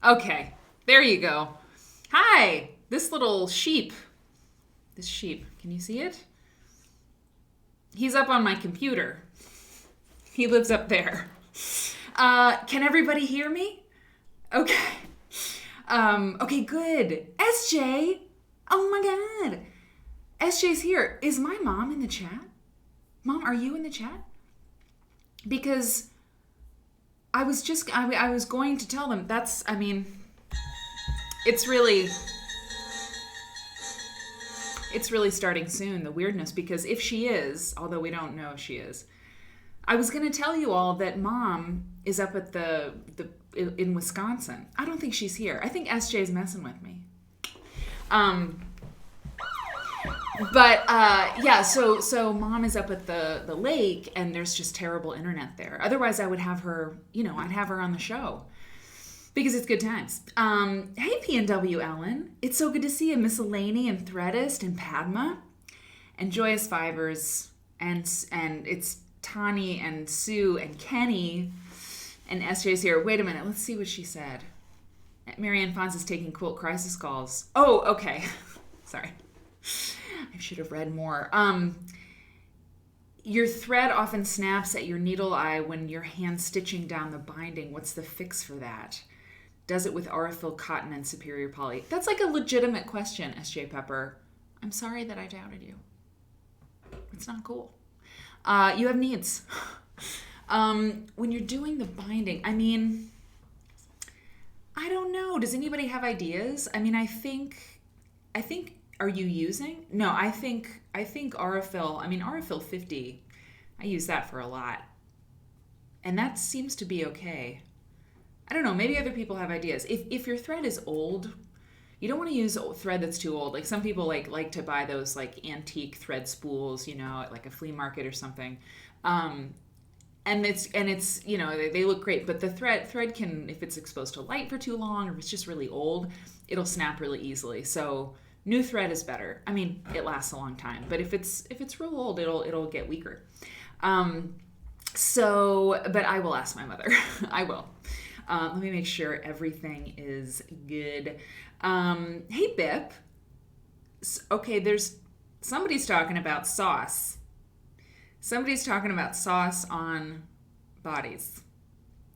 Okay, there you go. Hi, this little sheep. This sheep, can you see it? He's up on my computer. He lives up there. Can everybody hear me? Okay. Okay, good. SJ. Oh my God. SJ's here. Is my mom in the chat? Mom, are you in the chat? Because I was going to tell them it's really starting soon, the weirdness, because if she is, although we don't know if she is, I was going to tell you all that Mom is up at in Wisconsin. I don't think she's here. I think SJ is messing with me. So Mom is up at the lake, and there's just terrible internet there. Otherwise, I would have her, I'd have her on the show because it's good times. Hey, P&W Ellen. It's so good to see you, Miscellany and Threadist and Padma and Joyous Fibers, and it's Tani and Sue and Kenny, and SJ's here. Wait a minute. Let's see what she said. Marianne Fons is taking quilt crisis calls. Oh, okay. Sorry. I should have read more. Your thread often snaps at your needle eye when you're hand stitching down the binding. What's the fix for that? Does it with Aurifil cotton and superior poly? That's like a legitimate question, SJ Pepper. I'm sorry that I doubted you. It's not cool. You have needs. When you're doing the binding, I don't know. Does anybody have ideas? I think, are you using? No, I think Aurifil, Aurifil 50, I use that for a lot. And that seems to be okay. I don't know, maybe other people have ideas. If your thread is old, you don't want to use thread that's too old. Like some people like to buy those like antique thread spools, at like a flea market or something. And it's they look great, but the thread can, if it's exposed to light for too long or if it's just really old, it'll snap really easily. So new thread is better. It lasts a long time, but if it's real old, it'll get weaker. But I will ask my mother. I will. Let me make sure everything is good. Hey, Bip. Okay, somebody's talking about sauce. Somebody's talking about sauce on bodies.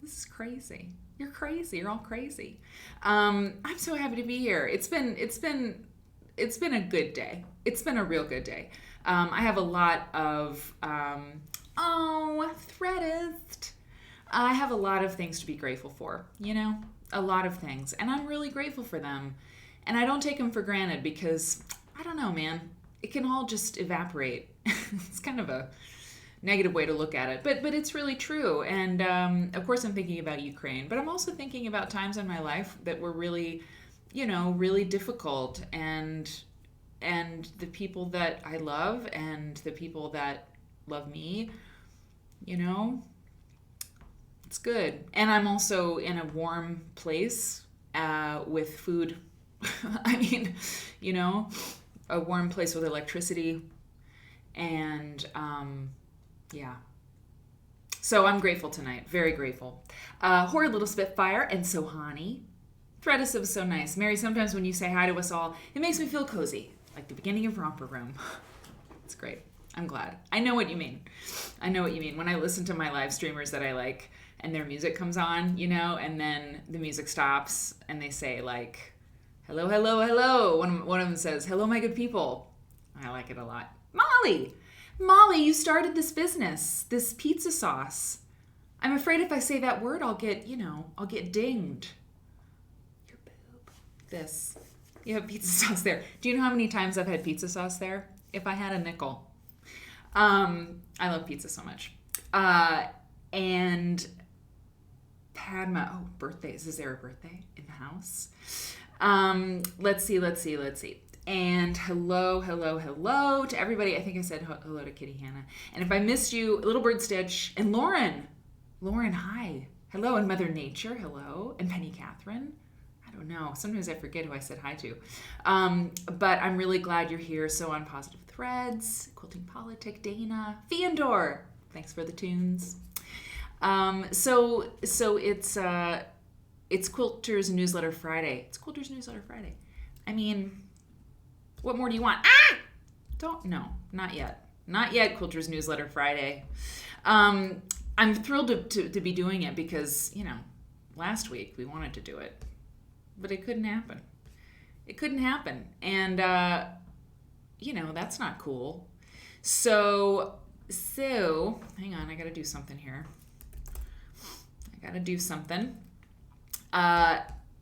This is crazy. You're crazy. You're all crazy. I'm so happy to be here. It's been a good day. It's been a real good day. I have a lot of Threadist. I have a lot of things to be grateful for, a lot of things. And I'm really grateful for them. And I don't take them for granted because, I don't know, man, it can all just evaporate. It's kind of a negative way to look at it, but it's really true. And of course I'm thinking about Ukraine, but I'm also thinking about times in my life that were really, really difficult, and the people that I love and the people that love me, it's good. And I'm also in a warm place with food. A warm place with electricity. And yeah. So I'm grateful tonight. Very grateful. Horrid Little Spitfire and Sohani. Threadis was so nice. Mary, sometimes when you say hi to us all, it makes me feel cozy. Like the beginning of Romper Room. It's great. I'm glad. I know what you mean. When I listen to my live streamers that I like and their music comes on, and then the music stops and they say like, hello, hello, hello. One of them says, hello, my good people. I like it a lot. Molly, you started this business, this pizza sauce. I'm afraid if I say that word, I'll get dinged. Your boob. This. You have pizza sauce there. Do you know how many times I've had pizza sauce there? If I had a nickel. I love pizza so much. And Padma, birthdays. Is there a birthday in the house? Let's see. And hello to everybody. I think I said hello to Kitty Hannah. And if I missed you, Little Bird Stitch and Lauren, hi. Hello. And Mother Nature, hello. And Penny Catherine. I don't know. Sometimes I forget who I said hi to. But I'm really glad you're here. So on Positive Threads, Quilting Politic, Dana, Feandor. Thanks for the tunes. So it's It's Quilters Newsletter Friday. It's Quilters Newsletter Friday. I mean, what more do you want? No, not yet. Not yet, Quilters Newsletter Friday. I'm thrilled to be doing it because, last week we wanted to do it, but it couldn't happen. It couldn't happen. And, that's not cool. So, hang on, I got to do something here.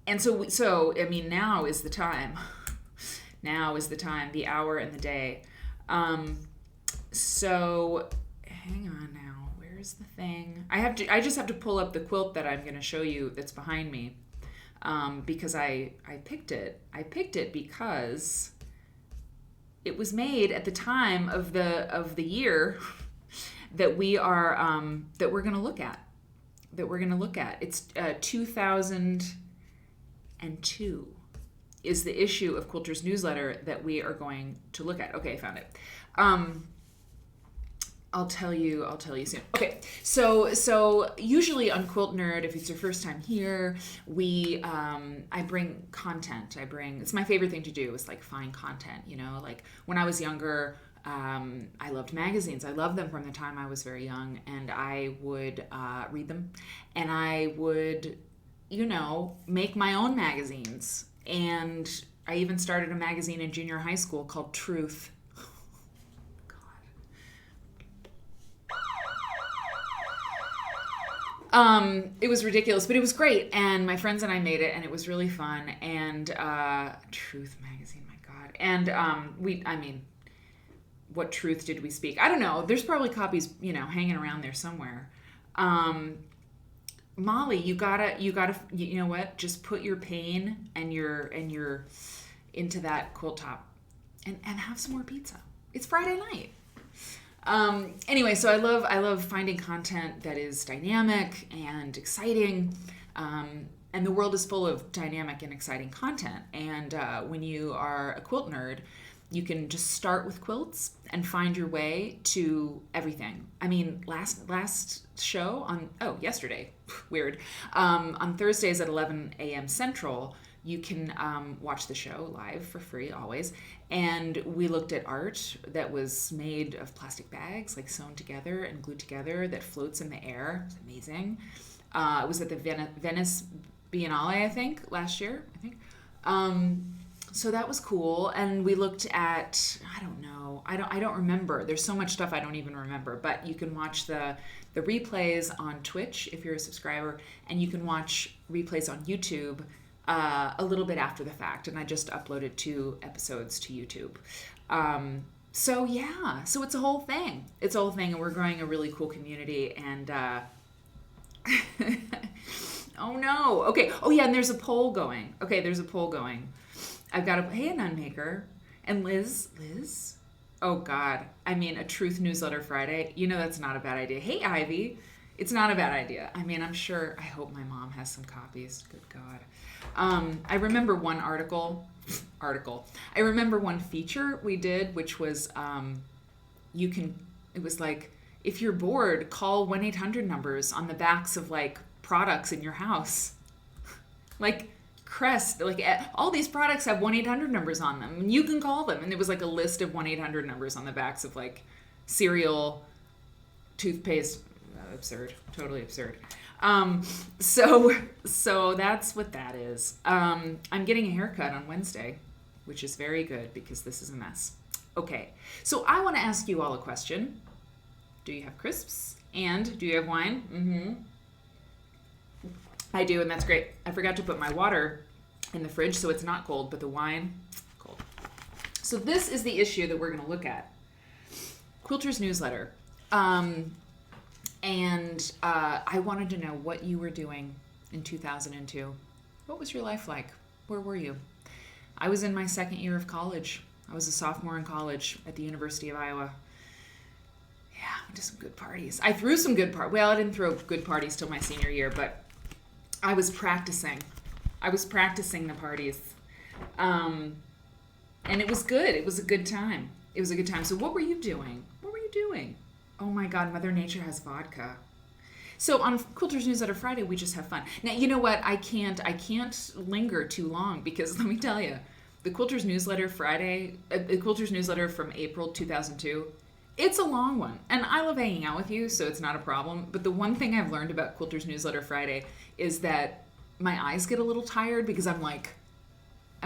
And so, I mean, now is the time. Now is the time, the hour and the day. So, hang on now. Where's the thing? I just have to pull up the quilt that I'm going to show you that's behind me. Because I picked it. I picked it because it was made at the time of the year that we're going to look at. It's 2002 is the issue of Quilters Newsletter that we are going to look at. Okay, I found it. I'll tell you soon. Okay, so usually on Quilt Nerd, if it's your first time here, I bring content. It's my favorite thing to do is like find content, like when I was younger, I loved magazines. I loved them from the time I was very young, and I would read them, and I would, make my own magazines. And I even started a magazine in junior high school called Truth. It was ridiculous, but it was great, and my friends and I made it, and it was really fun. And Truth magazine, my God. And what truth did we speak? I don't know. There's probably copies, hanging around there somewhere. Molly, you gotta, you know what? Just put your pain and your into that quilt top, and have some more pizza. It's Friday night. Anyway, so I love finding content that is dynamic and exciting. And the world is full of dynamic and exciting content. And when you are a quilt nerd, you can just start with quilts and find your way to everything. I mean, last show yesterday, weird. On Thursdays at 11 a.m. Central, you can watch the show live for free always. And we looked at art that was made of plastic bags, like sewn together and glued together, that floats in the air. It's amazing. It was at the Venice Biennale, I think, last year, so that was cool. And we looked at, I don't remember. There's so much stuff I don't even remember. But you can watch the replays on Twitch if you're a subscriber, and you can watch replays on YouTube a little bit after the fact. And I just uploaded 2 episodes to YouTube. So it's a whole thing. And we're growing a really cool community. And oh no. Okay. Oh yeah, and there's a poll going. I've got hey, Nun Maker. And Liz. Oh God. I mean, a Truth Newsletter Friday. That's not a bad idea. Hey, Ivy. It's not a bad idea. I mean, I hope my mom has some copies. Good God. I remember one article. I remember one feature we did, which was, it was like, if you're bored, call 1-800 numbers on the backs of like products in your house. Like Crest, like all these products have 1-800 numbers on them, and you can call them. And it was like a list of 1-800 numbers on the backs of like cereal, toothpaste. Absurd, totally absurd. So that's what that is. I'm getting a haircut on Wednesday, which is very good because this is a mess. Okay, so I want to ask you all a question. Do you have crisps? And do you have wine? Mm-hmm. I do, and that's great. I forgot to put my water in the fridge, so it's not cold, but the wine, cold. So this is the issue that we're going to look at. Quilters Newsletter. And I wanted to know what you were doing in 2002. What was your life like? Where were you? I was in my second year of college. I was a sophomore in college at the University of Iowa. Yeah, I went to some good parties. I threw some good parties. Well, I didn't throw good parties till my senior year, but I was practicing. The parties. And it was good. It was a good time. So what were you doing? Oh my God, Mother Nature has vodka. So on Quilters Newsletter Friday, we just have fun. Now, you know what? I can't linger too long because let me tell you, the Quilters Newsletter Friday, the Quilters Newsletter from April 2002, it's a long one. And I love hanging out with you, so it's not a problem. But the one thing I've learned about Quilters Newsletter Friday is that my eyes get a little tired because I'm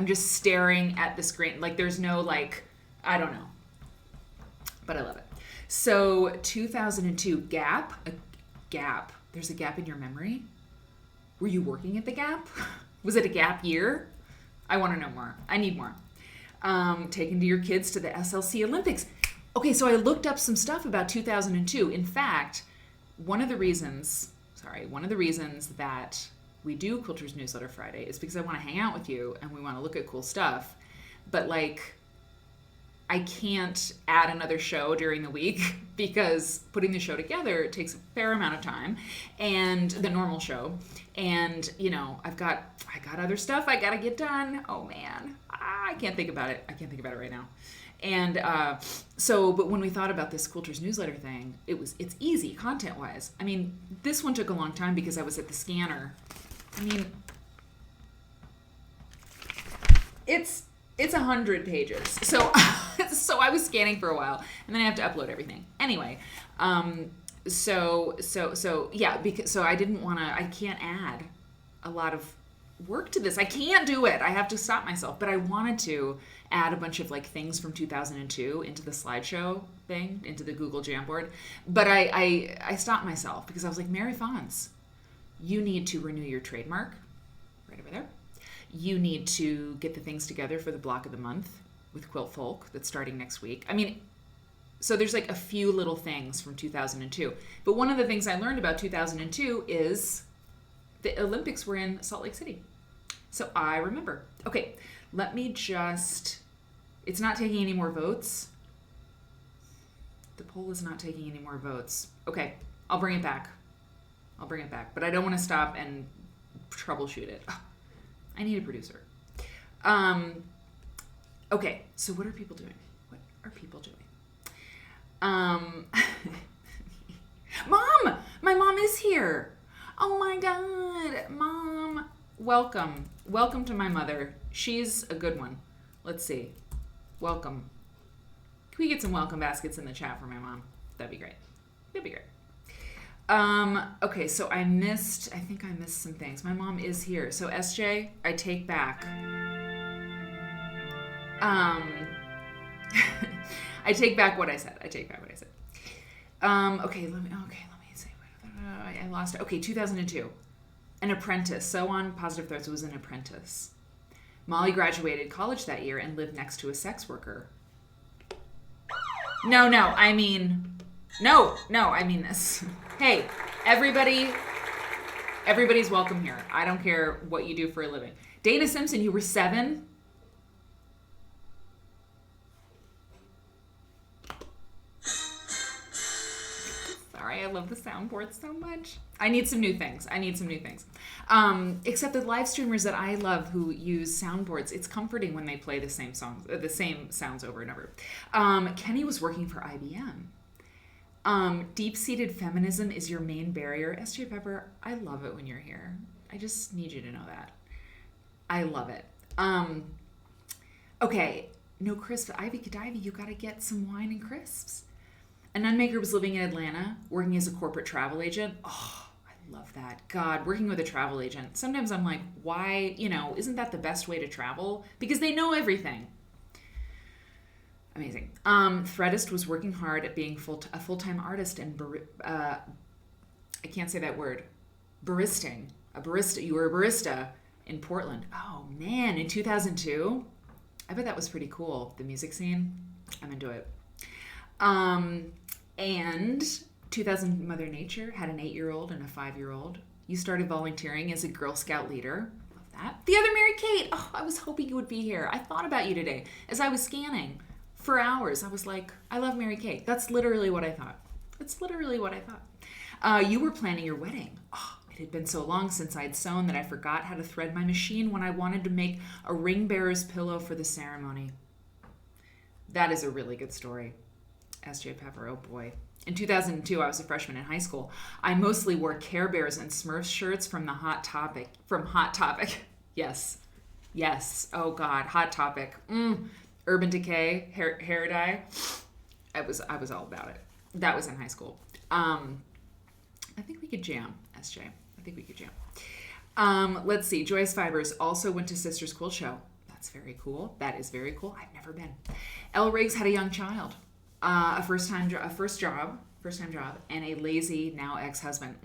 just staring at the screen. Like there's no I don't know. But I love it. So 2002, Gap. There's a gap in your memory? Were you working at the Gap? Was it a gap year? I want to know more. I need more. Taking your kids to the SLC Olympics. Okay, so I looked up some stuff about 2002. In fact, one of the reasons that we do Quilters Newsletter Friday is because I want to hang out with you and we want to look at cool stuff. But I can't add another show during the week because putting the show together takes a fair amount of time, and the normal show. And, I got other stuff I got to get done. Oh man, I can't think about it. Right now. And but when we thought about this Quilters Newsletter thing, it's easy content-wise. I mean, this one took a long time because I was at the scanner. I mean, it's 100 pages. So I was scanning for a while, and then I have to upload everything. Anyway, so I didn't want to. I can't add a lot of work to this. I can't do it. I have to stop myself. But I wanted to add a bunch of things from 2002 into the slideshow thing, into the Google Jamboard. But I stopped myself because I was like, Mary Fons, you need to renew your trademark right over there. You need to get the things together for the block of the month with Quilt Folk that's starting next week. I mean, so there's a few little things from 2002. But one of the things I learned about 2002 is the Olympics were in Salt Lake City. So I remember. Okay, let me just... It's not taking any more votes. The poll is not taking any more votes. Okay, I'll bring it back. But I don't want to stop and troubleshoot it. I need a producer. Okay, so what are people doing? Mom! My mom is here. Oh my God. Mom, welcome. Welcome to my mother. She's a good one. Let's see. Welcome. Can we get some welcome baskets in the chat for my mom? That'd be great. Okay, so I think I missed some things. My mom is here. So SJ, I take back. I take back what I said. Okay, let me say. I lost it. Okay, 2002. An apprentice. So on Positive Threads was an apprentice. Molly graduated college that year and lived next to a sex worker. No, I mean this. Hey, everybody's welcome here. I don't care what you do for a living. Dana Simpson, you were 7? Sorry, I love the soundboard so much. I need some new things. Except the live streamers that I love who use soundboards, it's comforting when they play the same songs, the same sounds over and over. Kenny was working for IBM. Deep-seated feminism is your main barrier. SJ Pepper, I love it when you're here. I just need you to know that. I love it. Okay, no crisps. Ivy Kadivy, you gotta get some wine and crisps. A Nunmaker was living in Atlanta, working as a corporate travel agent. Oh, I love that. God, working with a travel agent. Sometimes I'm like, why, isn't that the best way to travel? Because they know everything. Amazing. Threadist was working hard at being a full-time artist and I can't say that word. Baristing. You were a barista in Portland. Oh man, in 2002? I bet that was pretty cool. The music scene. I'm into it. And 2000 Mother Nature had an 8-year-old and a 5-year-old. You started volunteering as a Girl Scout leader. Love that. The other Mary Kate. Oh, I was hoping you would be here. I thought about you today as I was scanning. For hours, I was like, I love Mary Kate. That's literally what I thought. You were planning your wedding. Oh, it had been so long since I'd sewn that I forgot how to thread my machine when I wanted to make a ring bearer's pillow for the ceremony. That is a really good story. S.J. Pepper, oh boy. In 2002, I was a freshman in high school. I mostly wore Care Bears and Smurfs shirts from Hot Topic. Yes. Yes. Oh God. Hot Topic. Urban Decay. Hair dye. I was all about it. That was in high school. I think we could jam, SJ. I think we could jam. Let's see. Joyce Fibers also went to Sisters Quilt Show. That's very cool. That is very cool. I've never been. Elle Riggs had a young child. A first time job, and a lazy now ex-husband.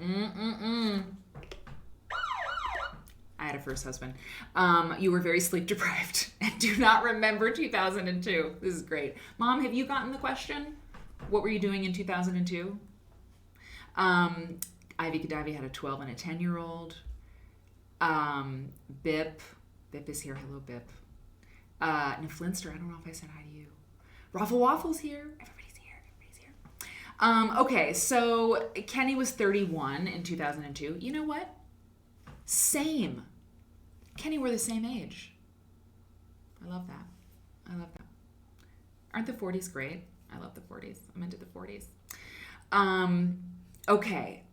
I had a first husband. You were very sleep deprived and do not remember 2002. This is great. Mom, have you gotten the question? What were you doing in 2002? Ivy Kadavi had a 12 and a 10-year-old. Bip is here. Hello, Bip. Flinster, I don't know if I said hi to you. Raffle Waffle's here. Everybody's here. Okay, so Kenny was 31 in 2002. You know what? Same. Kenny, we're the same age. I love that. Aren't the 40s great? I love the 40s. I'm into the 40s. Okay.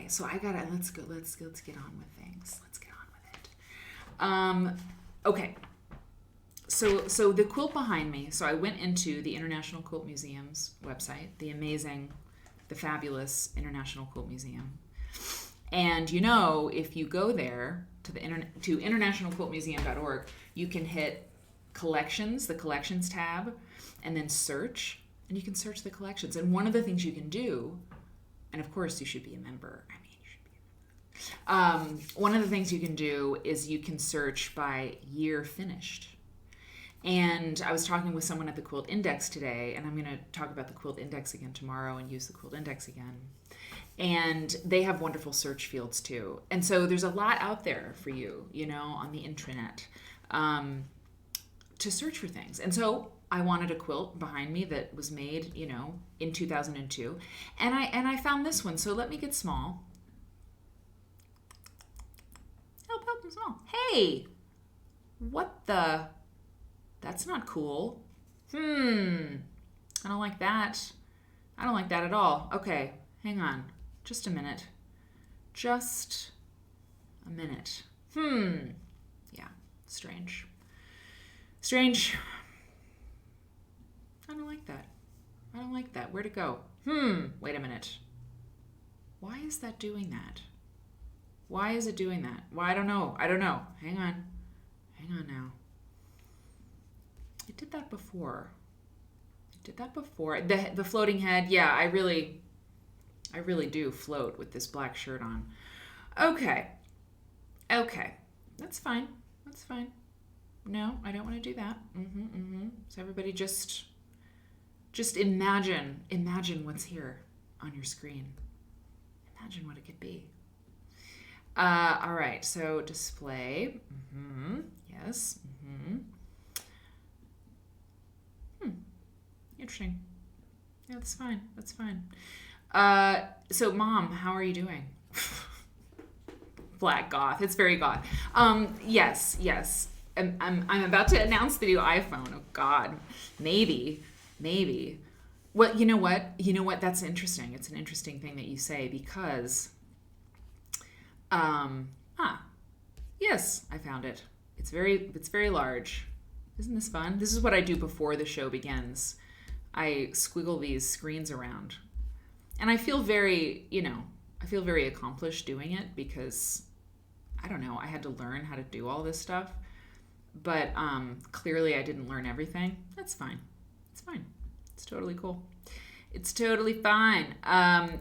So I gotta let's get on with things. Let's get on with it. Okay. So the quilt behind me, so I went into the International Quilt Museum's website, the fabulous International Quilt Museum. And if you go there to to internationalquiltmuseum.org, you can hit collections, the collections tab, and then search, and you can search the collections. And one of the things you can do, and of course you should be a member. One of the things you can do is you can search by year finished. And I was talking with someone at the Quilt Index today, and I'm going to talk about the Quilt Index again tomorrow and use the Quilt Index again. And they have wonderful search fields too. And so there's a lot out there for you, on the intranet to search for things. And so I wanted a quilt behind me that was made, in 2002. And I found this one. So let me get small. Help, I'm small. Hey, what the... That's not cool. I don't like that. I don't like that at all. Okay, hang on. Just a minute. Yeah, strange. I don't like that. Where'd it go? Wait a minute. Why is that doing that? Why is it doing that? Well, I don't know. Hang on now. It did that before. The floating head. Yeah, I really do float with this black shirt on. Okay. That's fine. No, I don't want to do that. So everybody just imagine what's here on your screen. Imagine what it could be. All right, so display. Yes. Interesting. Yeah, that's fine. So Mom, how are you doing? Black goth. It's very goth. Yes. I'm about to announce the new iPhone. Oh God. Maybe. Well, you know what? That's interesting. It's an interesting thing that you say because yes, I found it. It's very large. Isn't this fun? This is what I do before the show begins. I squiggle these screens around. And I feel very accomplished doing it because, I don't know, I had to learn how to do all this stuff. But clearly I didn't learn everything. That's fine. It's fine. It's totally cool. It's totally fine.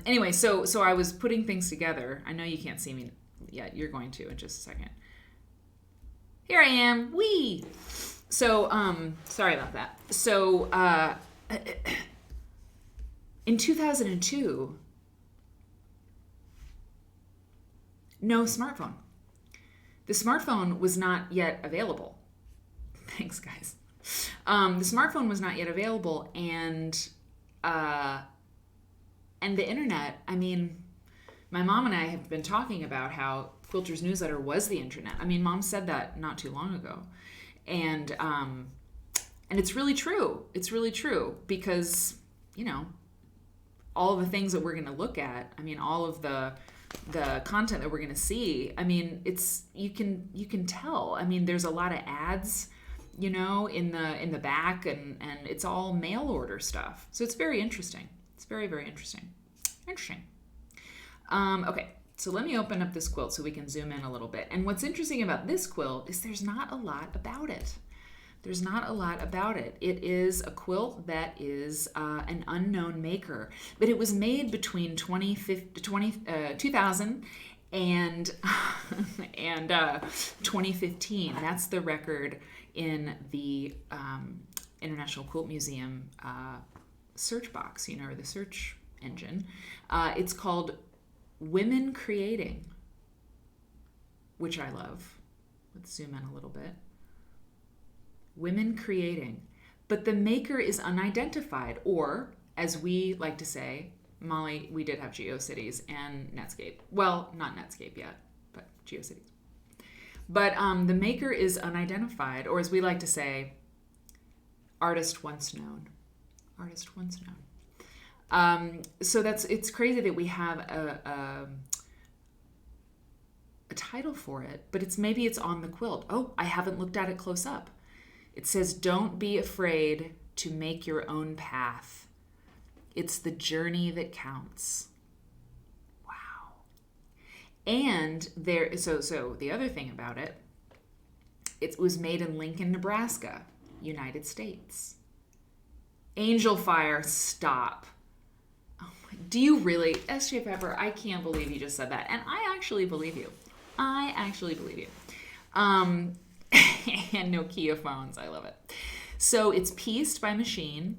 Anyway, so I was putting things together. I know you can't see me yet. You're going to in just a second. Here I am. Whee! So, sorry about that. So, in 2002, no smartphone. The smartphone was not yet available. Thanks, guys. The smartphone was not yet available, and the internet, I mean, my mom and I have been talking about how Quilters Newsletter was the internet. I mean, Mom said that not too long ago. And it's really true. It's really true because you know, all the things that we're going to look at. I mean, all of the content that we're going to see. I mean, it's you can tell. I mean, there's a lot of ads, you know, in the back, and it's all mail order stuff. So it's very interesting. It's very, very interesting. Interesting. Okay, so let me open up this quilt so we can zoom in a little bit. And what's interesting about this quilt is there's not a lot about it. There's not a lot about it. It is a quilt that is an unknown maker, but it was made between 2000 and 2015. That's the record in the International Quilt Museum search box, you know, or the search engine. It's called Women Creating, which I love. Let's zoom in a little bit. Women Creating. But the maker is unidentified, or, as we like to say, Molly, we did have GeoCities and Netscape. Well, not Netscape yet, but GeoCities. But the maker is unidentified, or as we like to say, artist once known. Artist once known. So it's crazy that we have a title for it, but maybe it's on the quilt. Oh, I haven't looked at it close up. It says, "Don't be afraid to make your own path. It's the journey that counts." Wow. And so the other thing about it, it was made in Lincoln, Nebraska, United States. Angel Fire, stop. Oh my, do you really? S.J. Pepper, I can't believe you just said that. And I actually believe you. And Nokia phones. I love it. So it's pieced by machine.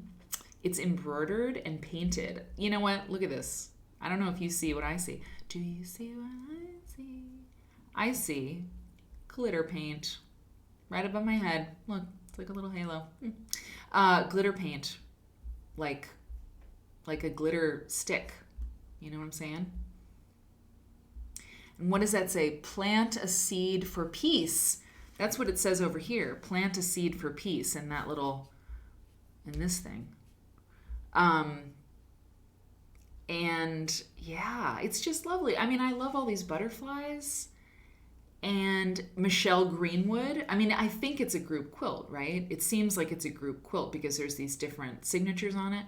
It's embroidered and painted. You know what? Look at this. I don't know if you see what I see. Do you see what I see? I see glitter paint right above my head. Look, it's like a little halo. Glitter paint, like a glitter stick. You know what I'm saying? And what does that say? Plant a seed for peace. That's what it says over here. Plant a seed for peace in this thing. And yeah, it's just lovely. I mean, I love all these butterflies. And Michelle Greenwood, I mean, I think it's a group quilt, right? It seems like it's a group quilt because there's these different signatures on it.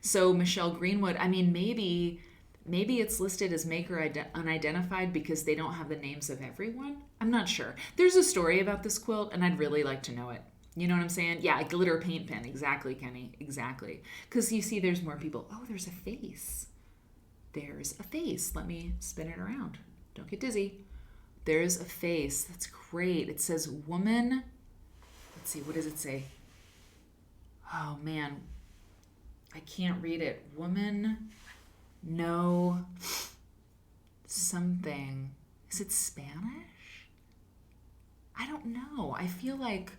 So Michelle Greenwood, I mean, maybe it's listed as maker unidentified because they don't have the names of everyone. I'm not sure. There's a story about this quilt, and I'd really like to know it. You know what I'm saying? Yeah, a glitter paint pen. Exactly, Kenny. Exactly. Because you see there's more people. Oh, there's a face. There's a face. Let me spin it around. Don't get dizzy. There's a face. That's great. It says woman. Let's see. What does it say? Oh, man. I can't read it. Woman... No something. Is it Spanish? I don't know. I feel like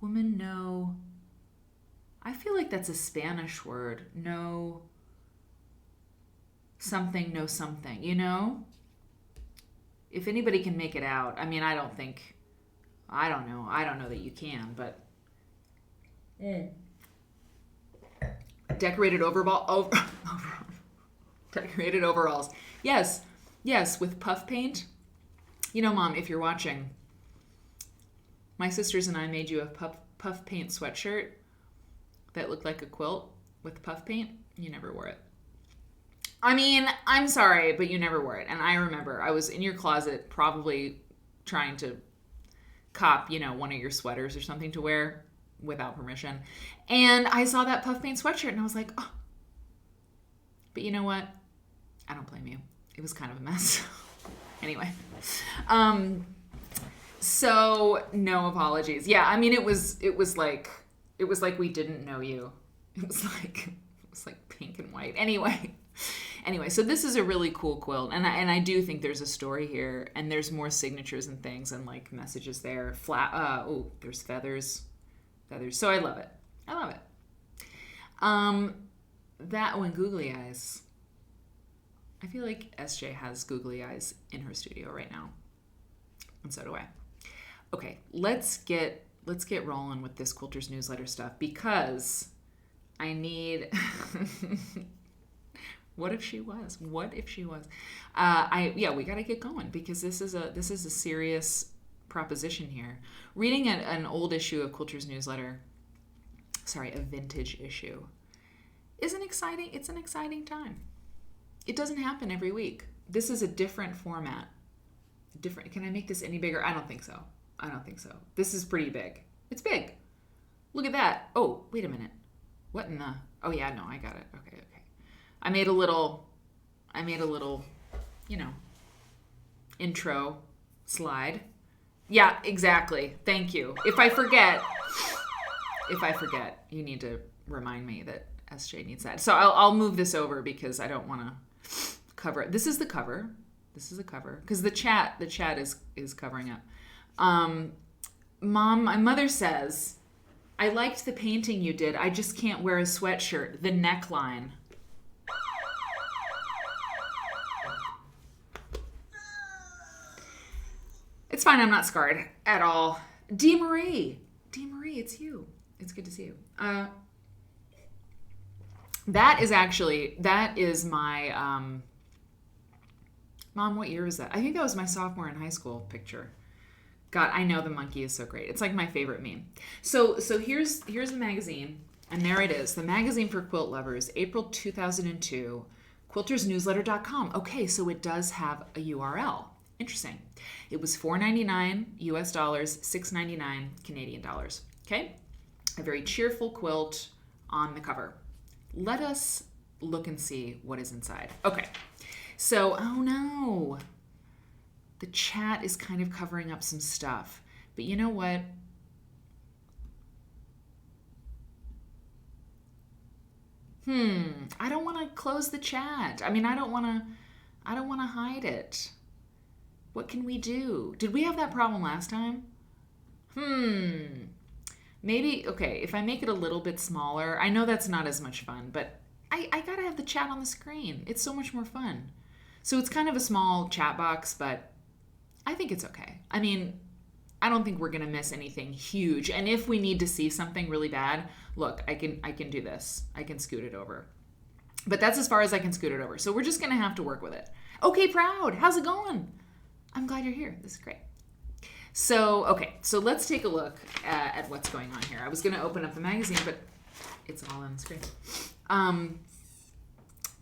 woman no. I feel like that's a Spanish word. No something, no something, you know? If anybody can make it out. I mean, I don't know. I don't know that you can, but decorated decorated overalls. Yes, with puff paint. You know, Mom, if you're watching, my sisters and I made you a puff paint sweatshirt that looked like a quilt with puff paint. You never wore it. I mean, I'm sorry, but you never wore it. And I remember I was in your closet probably trying to cop, you know, one of your sweaters or something to wear without permission. And I saw that puff paint sweatshirt and I was like, oh. But you know what? I don't blame you. It was kind of a mess. Anyway. So no apologies. Yeah, I mean it was like we didn't know you. It was like pink and white. Anyway, so this is a really cool quilt, and I do think there's a story here, and there's more signatures and things and like messages there. There's feathers. So I love it. That one, googly eyes. I feel like SJ has googly eyes in her studio right now, and so do I. Okay, let's get rolling with this Quilters Newsletter stuff, because I need... What if she was? What if she was? We got to get going because this is a serious proposition here. Reading an old issue of Quilters Newsletter, a vintage issue, is an exciting time. It doesn't happen every week. This is a different format. Can I make this any bigger? I don't think so. This is pretty big. It's big. Look at that. Oh, wait a minute. What in the... Oh yeah, no, I got it. Okay. I made a little, intro slide. Yeah, exactly. Thank you. If I forget, you need to remind me that SJ needs that. So I'll move this over because I don't want to cover it. This is the cover. Because the chat is covering up. Mom, my mother says, I liked the painting you did. I just can't wear a sweatshirt. The neckline. It's fine. I'm not scarred at all. Dee Marie, it's you. It's good to see you. That is my, Mom, what year was that? I think that was my sophomore in high school picture. God, I know the monkey is so great. It's like my favorite meme. So here's the magazine, and there it is. The magazine for quilt lovers, April 2002, quiltersnewsletter.com. Okay, so it does have a URL. Interesting. It was $4.99 US dollars, $6.99 Canadian dollars. Okay? A very cheerful quilt on the cover. Let us look and see what is inside. Okay. So, oh no. The chat is kind of covering up some stuff. But you know what? I don't want to close the chat. I mean, I don't want to hide it. What can we do? Did we have that problem last time? Maybe, okay, if I make it a little bit smaller, I know that's not as much fun, but I gotta have the chat on the screen. It's so much more fun. So it's kind of a small chat box, but I think it's okay. I mean, I don't think we're gonna miss anything huge. And if we need to see something really bad, look, I can do this. I can scoot it over. But that's as far as I can scoot it over. So we're just gonna have to work with it. Okay, Proud, how's it going? I'm glad you're here. This is great. So, okay, so let's take a look at what's going on here. I was going to open up the magazine, but it's all on the screen.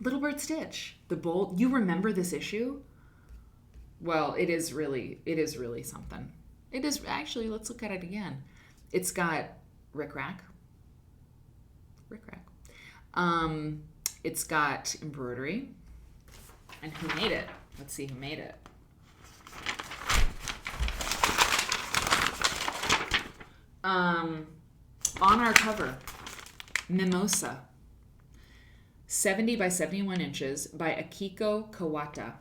Little Bird Stitch, the bold. You remember this issue? Well, it is really something. It is actually. Let's look at it again. It's got rickrack. It's got embroidery. And who made it? Let's see who made it. On our cover, Mimosa, 70 by 71 inches by Akiko Kawata.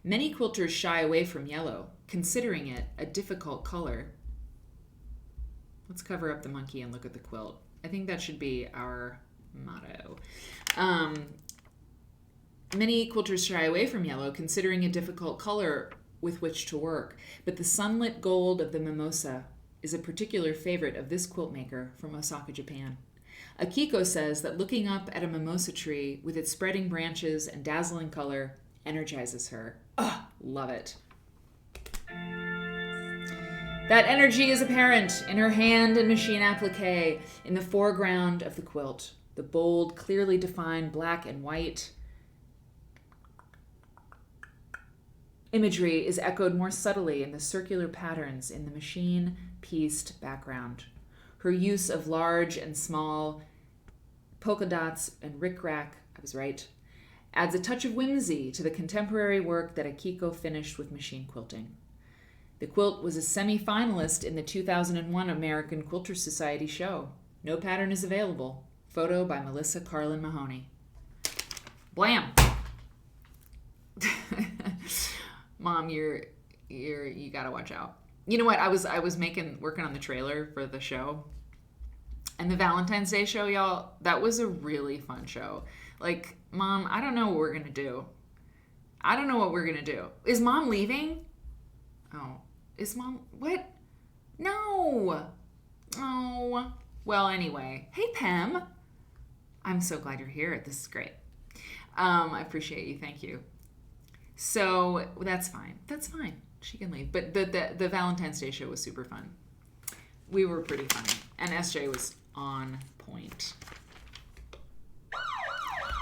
Many quilters shy away from yellow, considering it a difficult color. Let's cover up the monkey and look at the quilt. I think that should be our motto. Many quilters shy away from yellow, considering a difficult color with which to work, but the sunlit gold of the Mimosa is a particular favorite of this quilt maker from Osaka, Japan. Akiko says that looking up at a mimosa tree with its spreading branches and dazzling color energizes her. Oh, love it. That energy is apparent in her hand and machine applique in the foreground of the quilt. The bold, clearly defined black and white imagery is echoed more subtly in the circular patterns in the machine-pieced background. Her use of large and small polka dots and rickrack, I was right, adds a touch of whimsy to the contemporary work that Akiko finished with machine quilting. The quilt was a semi-finalist in the 2001 American Quilters Society show. No pattern is available. Photo by Melissa Carlin Mahoney. Blam! Mom, you gotta watch out. You know what? I was working on the trailer for the show, and the Valentine's Day show, y'all. That was a really fun show. Like, Mom, I don't know what we're gonna do. Is Mom leaving? Oh, is Mom what? No. Oh. Well, anyway. Hey, Pam. I'm so glad you're here. This is great. I appreciate you. Thank you. So that's fine. That's fine. She can leave. But the Valentine's Day show was super fun. We were pretty funny. And SJ was on point.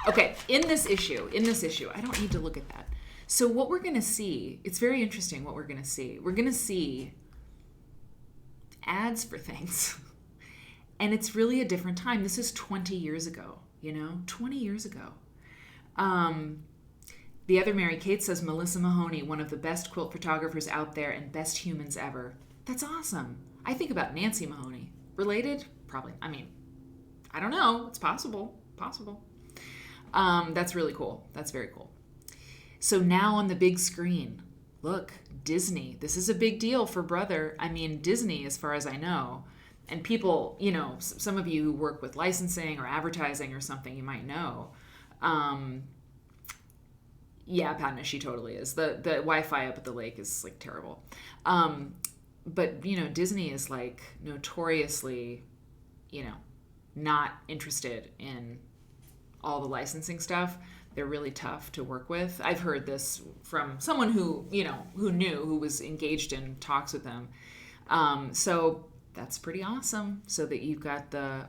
Okay, in this issue, I don't need to look at that. So what we're going to see, it's very interesting what we're going to see. We're going to see ads for things. And it's really a different time. This is 20 years ago, 20 years ago. The other Mary Kate says, Melissa Mahoney, one of the best quilt photographers out there and best humans ever. That's awesome. I think about Nancy Mahoney. Related? Probably. I mean, I don't know. It's possible. That's really cool. That's very cool. So now on the big screen, look, Disney. This is a big deal for Brother. I mean, Disney, as far as I know. And people, some of you who work with licensing or advertising or something, you might know. Yeah, Patna, she totally is. The Wi-Fi up at the lake is like terrible. But, Disney is like notoriously, not interested in all the licensing stuff. They're really tough to work with. I've heard this from someone who was engaged in talks with them. So that's pretty awesome. So that you've got the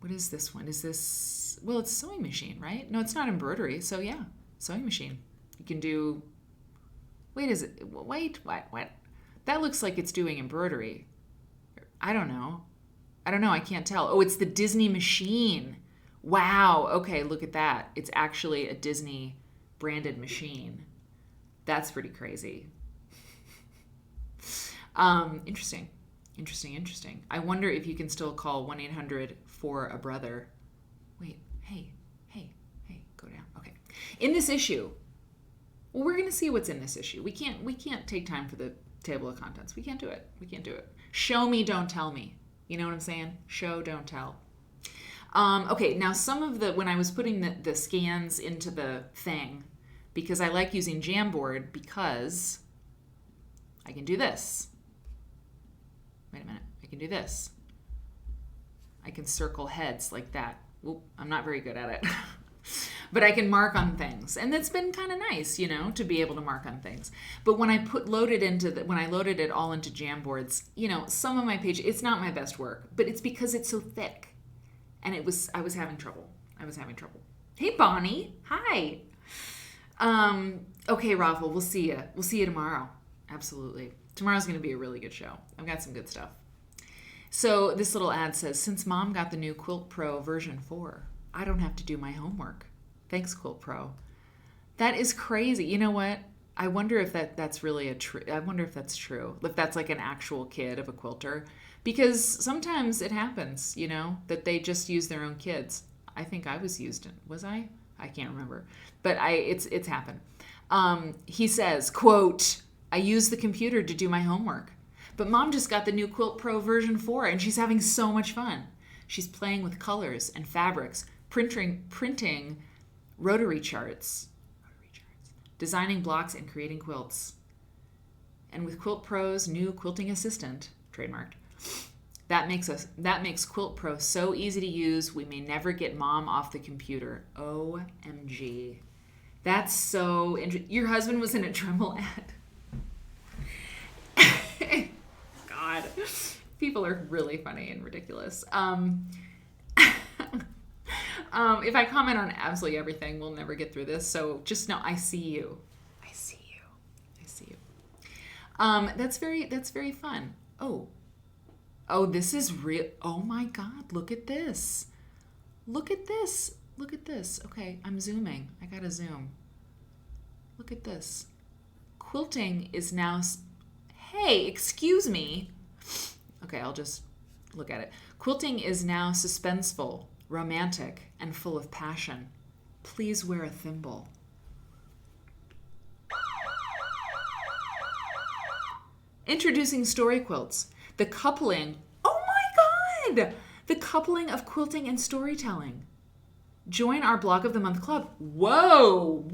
what is this one? Is this, well, it's a sewing machine, right? No, it's not embroidery. So yeah, sewing machine. You can do, what? That looks like it's doing embroidery. I don't know. I can't tell. Oh, it's the Disney machine. Wow. Okay, look at that. It's actually a Disney branded machine. That's pretty crazy. Interesting. I wonder if you can still call 1-800-4-A-BROTHER. Wait, hey, go down. Okay. In this issue, well, we're going to see what's in this issue. We can't take time for the table of contents. We can't do it. Show me, don't tell me. You know what I'm saying? Show, don't tell. Okay, now when I was putting the scans into the thing, because I like using Jamboard because I can do this. Wait a minute, I can do this. I can circle heads like that. Oop, I'm not very good at it. But I can mark on things. And it's been kind of nice, to be able to mark on things. But when I loaded it all into Jamboards, some of my pages, it's not my best work, but it's because it's so thick. And I was having trouble. Hey, Bonnie. Hi. Okay, Raffle, we'll see you. We'll see you tomorrow. Absolutely. Tomorrow's going to be a really good show. I've got some good stuff. So this little ad says, since Mom got the new Quilt Pro version 4, I don't have to do my homework. Thanks, Quilt Pro. That is crazy. You know what? I wonder if that's really I wonder if that's true. If that's like an actual kid of a quilter. Because sometimes it happens, that they just use their own kids. I think I was used. Was I? I can't remember. But it's happened. He says, quote, I use the computer to do my homework. But Mom just got the new Quilt Pro version 4 and she's having so much fun. She's playing with colors and fabrics, printing rotary charts, designing blocks and creating quilts. And with Quilt Pro's new quilting assistant, trademarked, that makes Quilt Pro so easy to use, we may never get Mom off the computer. OMG. That's so interesting. Your husband was in a Dremel ad. God. People are really funny and ridiculous. If I comment on absolutely everything, we'll never get through this. So just know I see you. That's very fun. Oh, this is real. Oh my God, look at this. Okay, I'm zooming. I gotta zoom. Look at this. Quilting is now, hey, excuse me. Okay, I'll just look at it. Quilting is now suspenseful, romantic, and full of passion. Please wear a thimble. Introducing Story Quilts. The coupling, oh my God! The coupling of quilting and storytelling. Join our Block of the Month club. Whoa,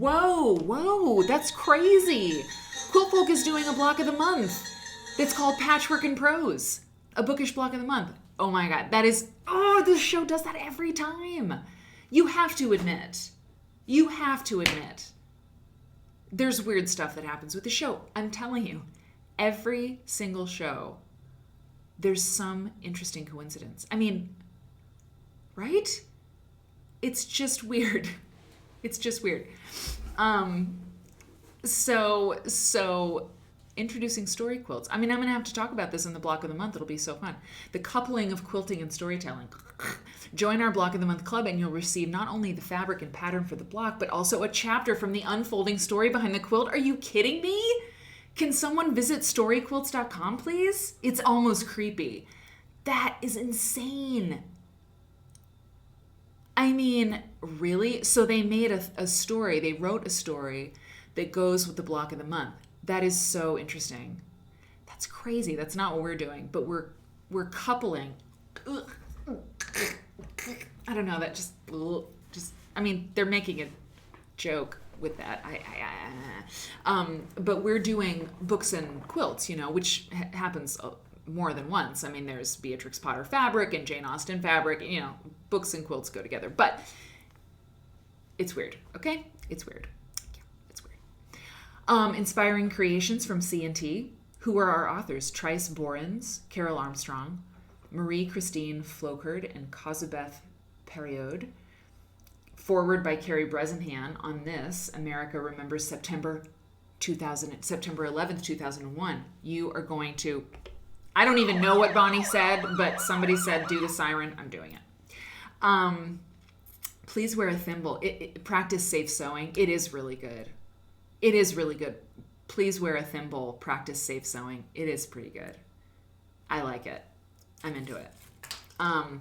that's crazy. Quilt Folk is doing a Block of the Month that's called Patchwork and Prose. A bookish block of the month. Oh my God. That is, this show does that every time. You have to admit, there's weird stuff that happens with the show. I'm telling you, every single show, there's some interesting coincidence. I mean, right? It's just weird. It's just weird. So introducing story quilts. I mean, I'm going to have to talk about this in the block of the month. It'll be so fun. The coupling of quilting and storytelling. Join our block of the month club and you'll receive not only the fabric and pattern for the block, but also a chapter from the unfolding story behind the quilt. Are you kidding me? Can someone visit storyquilts.com, please? It's almost creepy. That is insane. I mean, really? So they made a story. They wrote a story that goes with the block of the month. That is so interesting. That's crazy. That's not what we're doing, but we're coupling. I don't know. That just. I mean, they're making a joke with that. But we're doing books and quilts, which happens more than once. I mean, there's Beatrix Potter fabric and Jane Austen fabric. Books and quilts go together, but it's weird. Okay, it's weird. Inspiring creations from C&T. Who are our authors? Trice Borens, Carol Armstrong, Marie-Christine Flocard, and Cosabeth Period. Forward by Carrie Bresenhan on this, America Remembers September 11th, 2001. You are going to, I don't even know what Bonnie said, but somebody said, do the siren. I'm doing it. Please wear a thimble. Practice safe sewing. It is really good. It is really good. Please wear a thimble. Practice safe sewing. It is pretty good. I like it. I'm into it. All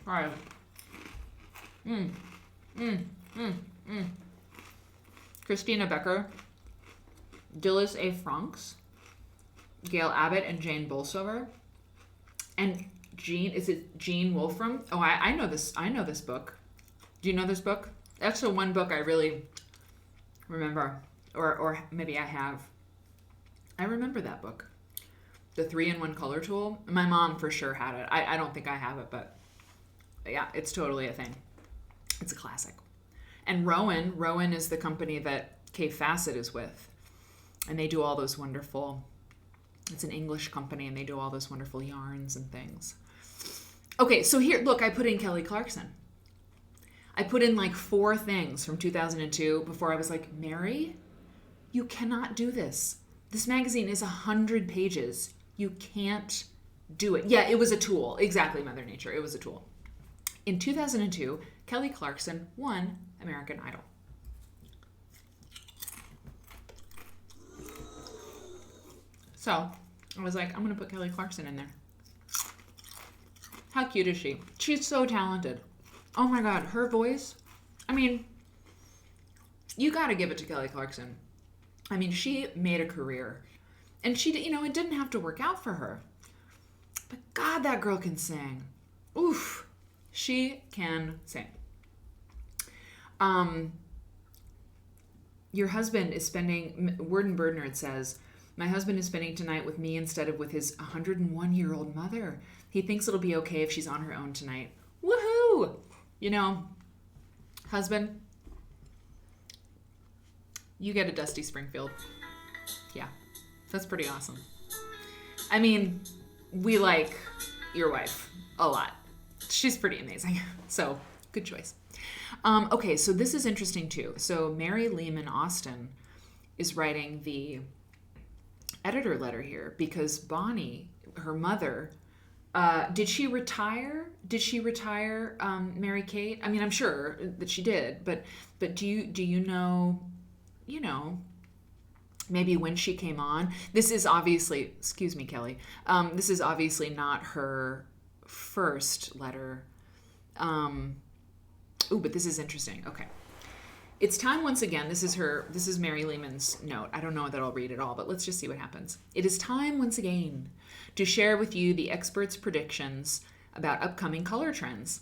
right. Christina Becker, Dilys A. Franks, Gail Abbott, and Jane Bolsover, and Jean Wolfram? Oh, I know this. I know this book. Do you know this book? That's the one book I really remember, or maybe I have. I remember that book, the 3-in-1 color tool. My mom for sure had it. I don't think I have it, but yeah, it's totally a thing. It's a classic. And Rowan is the company that Kay Fassett is with, and they do all those wonderful. It's an English company, and they do all those wonderful yarns and things. Okay, so here, look, I put in Kelly Clarkson. I put in like 4 things from 2002 before I was like, Mary, you cannot do this. This magazine is 100 pages. You can't do it. Yeah, it was a tool. Exactly, Mother Nature. It was a tool. In 2002, Kelly Clarkson won American Idol. So I was like, I'm going to put Kelly Clarkson in there. How cute is she? She's so talented. Oh my God, her voice. I mean, you got to give it to Kelly Clarkson. I mean, she made a career. And she, it didn't have to work out for her. But God, that girl can sing. Oof. She can sing. Your husband is spending, Word and Bird Nerd says, my husband is spending tonight with me instead of with his 101-year-old mother. He thinks it'll be okay if she's on her own tonight. Woohoo! Husband, you get a Dusty Springfield. Yeah, that's pretty awesome. I mean, we like your wife a lot. She's pretty amazing. So, good choice. Okay, so this is interesting too. So, Mary Lehman Austin is writing the editor letter here because Bonnie, her mother, did she retire? Mary Kate? I mean, I'm sure that she did, but do you know, maybe when she came on? This is obviously, excuse me, Kelly. This is obviously not her first letter. But this is interesting. Okay. It's time once again. This is Mary Lehman's note. I don't know that I'll read it all, but let's just see what happens. It is time once again to share with you the experts' predictions about upcoming color trends.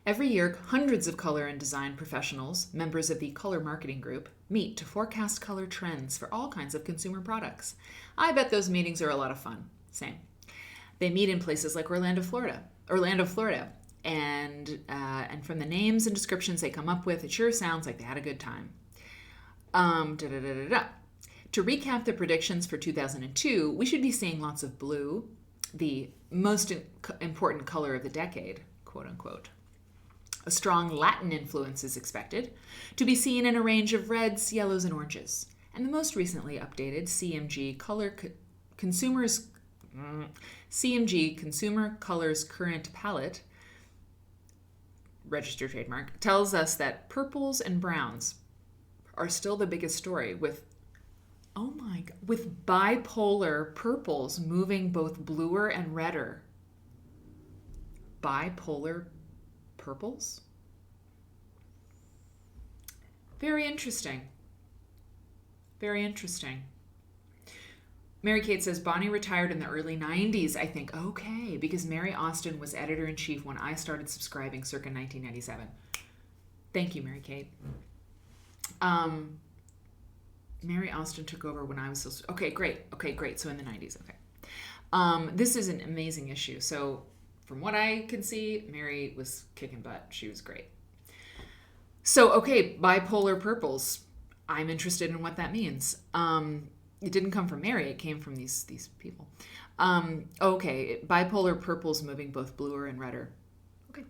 Every year, hundreds of color and design professionals, members of the Color Marketing Group, meet to forecast color trends for all kinds of consumer products. I bet those meetings are a lot of fun. Same. They meet in places like Orlando, Florida. And from the names and descriptions they come up with, it sure sounds like they had a good time. To recap the predictions for 2002, we should be seeing lots of blue, the most important color of the decade, quote unquote. A strong Latin influence is expected, to be seen in a range of reds, yellows, and oranges. And the most recently updated CMG Consumer Colors Current Palette, registered trademark, tells us that purples and browns are still the biggest story, with bipolar purples moving both bluer and redder. Bipolar purples? Very interesting. Very interesting. Mary Kate says, Bonnie retired in the early 90s, I think. Okay, because Mary Austin was editor-in-chief when I started subscribing circa 1997. Thank you, Mary Kate. Mary Austin took over when I was still... Okay, great. So in the 90s, okay. This is an amazing issue. So from what I can see, Mary was kicking butt. She was great. So, okay, bipolar purples. I'm interested in what that means. It didn't come from Mary. It came from these people. Okay, bipolar purples moving both bluer and redder. Okay.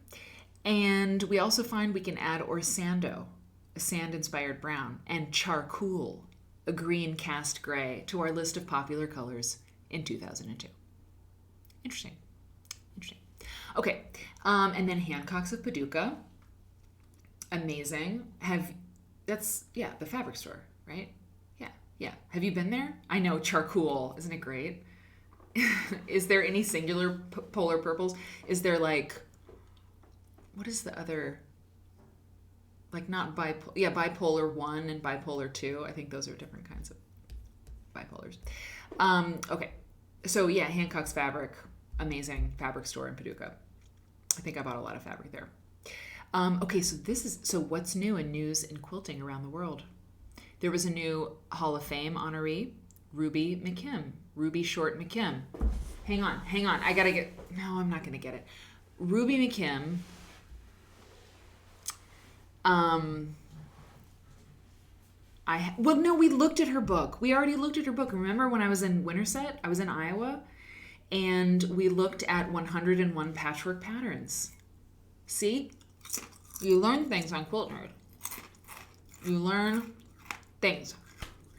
And we also find we can add orsando, a sand-inspired brown, and charcoal, a green cast gray, to our list of popular colors in 2002. Interesting. Okay, and then Hancock's of Paducah. Amazing. The fabric store, right? Yeah. Have you been there? I know, charcoal. Isn't it great? Is there any singular polar purples? Is there what is the other, not bipolar 1 and bipolar 2. I think those are different kinds of bipolars. Okay. So yeah, Hancock's Fabric, amazing fabric store in Paducah. I think I bought a lot of fabric there. Okay, so what's new in news in quilting around the world? There was a new Hall of Fame honoree, Ruby Short McKim. Hang on. I'm not going to get it. Ruby McKim, we looked at her book. We already looked at her book. Remember when I was in Winterset? I was in Iowa, and we looked at 101 patchwork patterns. See? You learn things on Quilt Nerd. You learn things.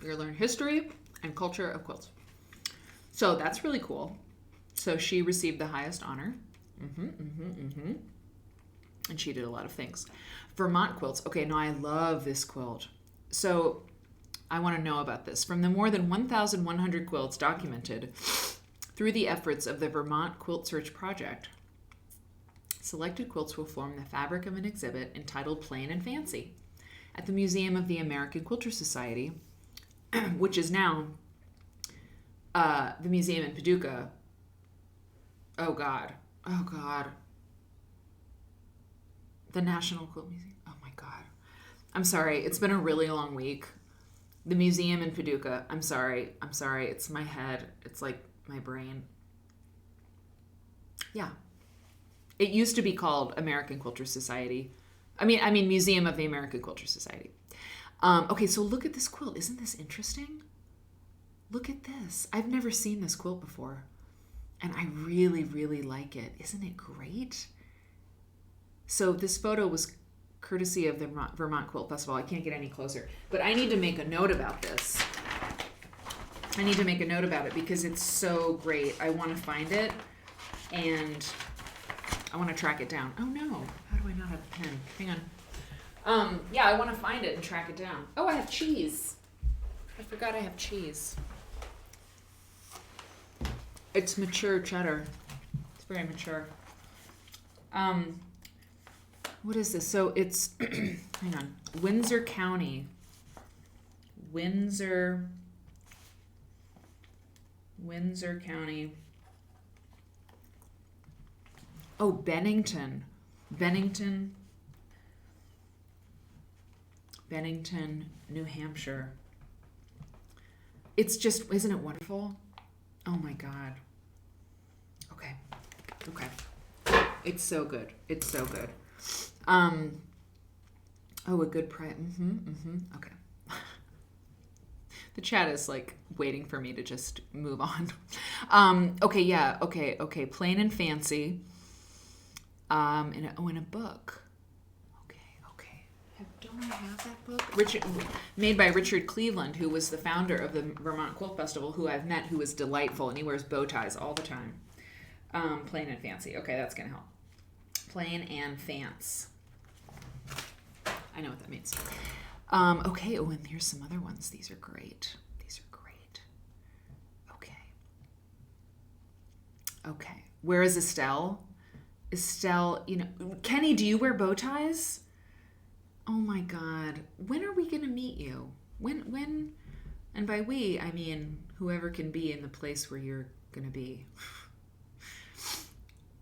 You learn history and culture of quilts. So that's really cool. So she received the highest honor. And she did a lot of things. Vermont Quilts. Okay, now I love this quilt. So I want to know about this. From the more than 1,100 quilts documented through the efforts of the Vermont Quilt Search Project, selected quilts will form the fabric of an exhibit entitled Plain and Fancy at the Museum of the American Quilters Society, which is now the museum in Paducah. Oh God. The National Quilt Museum. Oh my God. I'm sorry. It's been a really long week. The museum in Paducah. I'm sorry. It's my head. It's like my brain. Yeah. It used to be called American Quilters Society. I mean Museum of the American Quilters Society. Okay, so look at this quilt. Isn't this interesting? Look at this. I've never seen this quilt before, and I really, really like it. Isn't it great? So this photo was courtesy of the Vermont Quilt Festival. I can't get any closer, but I need to make a note about this. I need to make a note about it because it's so great. I want to find it, and I want to track it down. Oh no, how do I not have a pen? Hang on. Yeah, I want to find it and track it down. Oh, I have cheese. I forgot I have cheese. It's mature cheddar. It's very mature. What is this? So it's, hang on, Windsor County. Windsor County. Oh, Bennington. Bennington, New Hampshire. It's just, isn't it wonderful? Oh my God. Okay. It's so good. Oh, a good price. Okay. The chat is like waiting for me to just move on. Okay. Plain and fancy. In a book. Okay. Don't I have that book? Made by Richard Cleveland, who was the founder of the Vermont Quilt Festival, who I've met, who is delightful, and he wears bow ties all the time. Plain and fancy. Okay, that's gonna help. Plain and fance. I know what that means. Okay. Oh, and here's some other ones. These are great. Okay. Where is Estelle? Estelle, Kenny, do you wear bow ties? Oh my God. When are we going to meet you? When? And by we, I mean whoever can be in the place where you're going to be.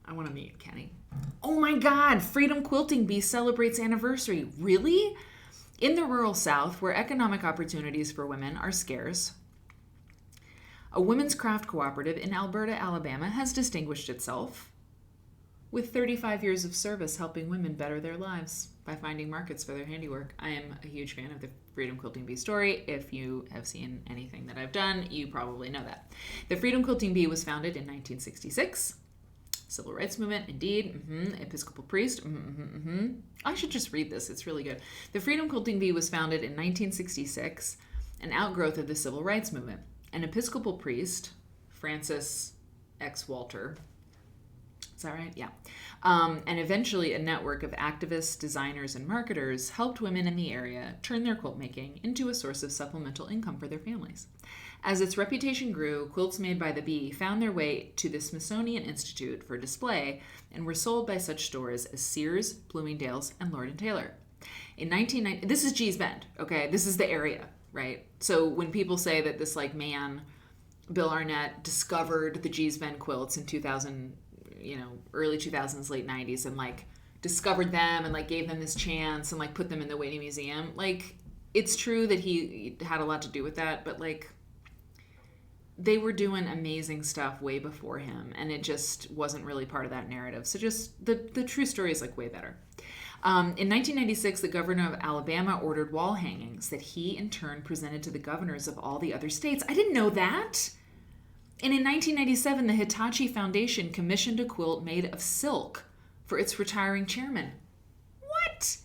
I want to meet Kenny. Oh my God. Freedom Quilting Bee celebrates anniversary. Really? In the rural South, where economic opportunities for women are scarce, a women's craft cooperative in Alberta, Alabama has distinguished itself with 35 years of service helping women better their lives by finding markets for their handiwork. I am a huge fan of the Freedom Quilting Bee story. If you have seen anything that I've done, you probably know that. The Freedom Quilting Bee was founded in 1966. Civil rights movement, indeed. Episcopal priest. I should just read this. It's really good. The Freedom Quilting Bee was founded in 1966, an outgrowth of the civil rights movement. An Episcopal priest, Francis X. Walter, is that right? Yeah. And eventually a network of activists, designers, and marketers helped women in the area turn their quilt making into a source of supplemental income for their families. As its reputation grew, quilts made by the bee found their way to the Smithsonian Institute for display and were sold by such stores as Sears, Bloomingdale's, and Lord & Taylor. In 1990, this is Gee's Bend, okay? This is the area, right? So when people say that this man, Bill Arnett, discovered the Gee's Bend quilts in 2000, early 2000s, late 90s, and discovered them and gave them this chance and put them in the Waiting Museum, it's true that he had a lot to do with that, but they were doing amazing stuff way before him, and it just wasn't really part of that narrative. So just the true story is way better. In 1996, the governor of Alabama ordered wall hangings that he in turn presented to the governors of all the other states. I didn't know that. And in 1997, the Hitachi Foundation commissioned a quilt made of silk for its retiring chairman. What?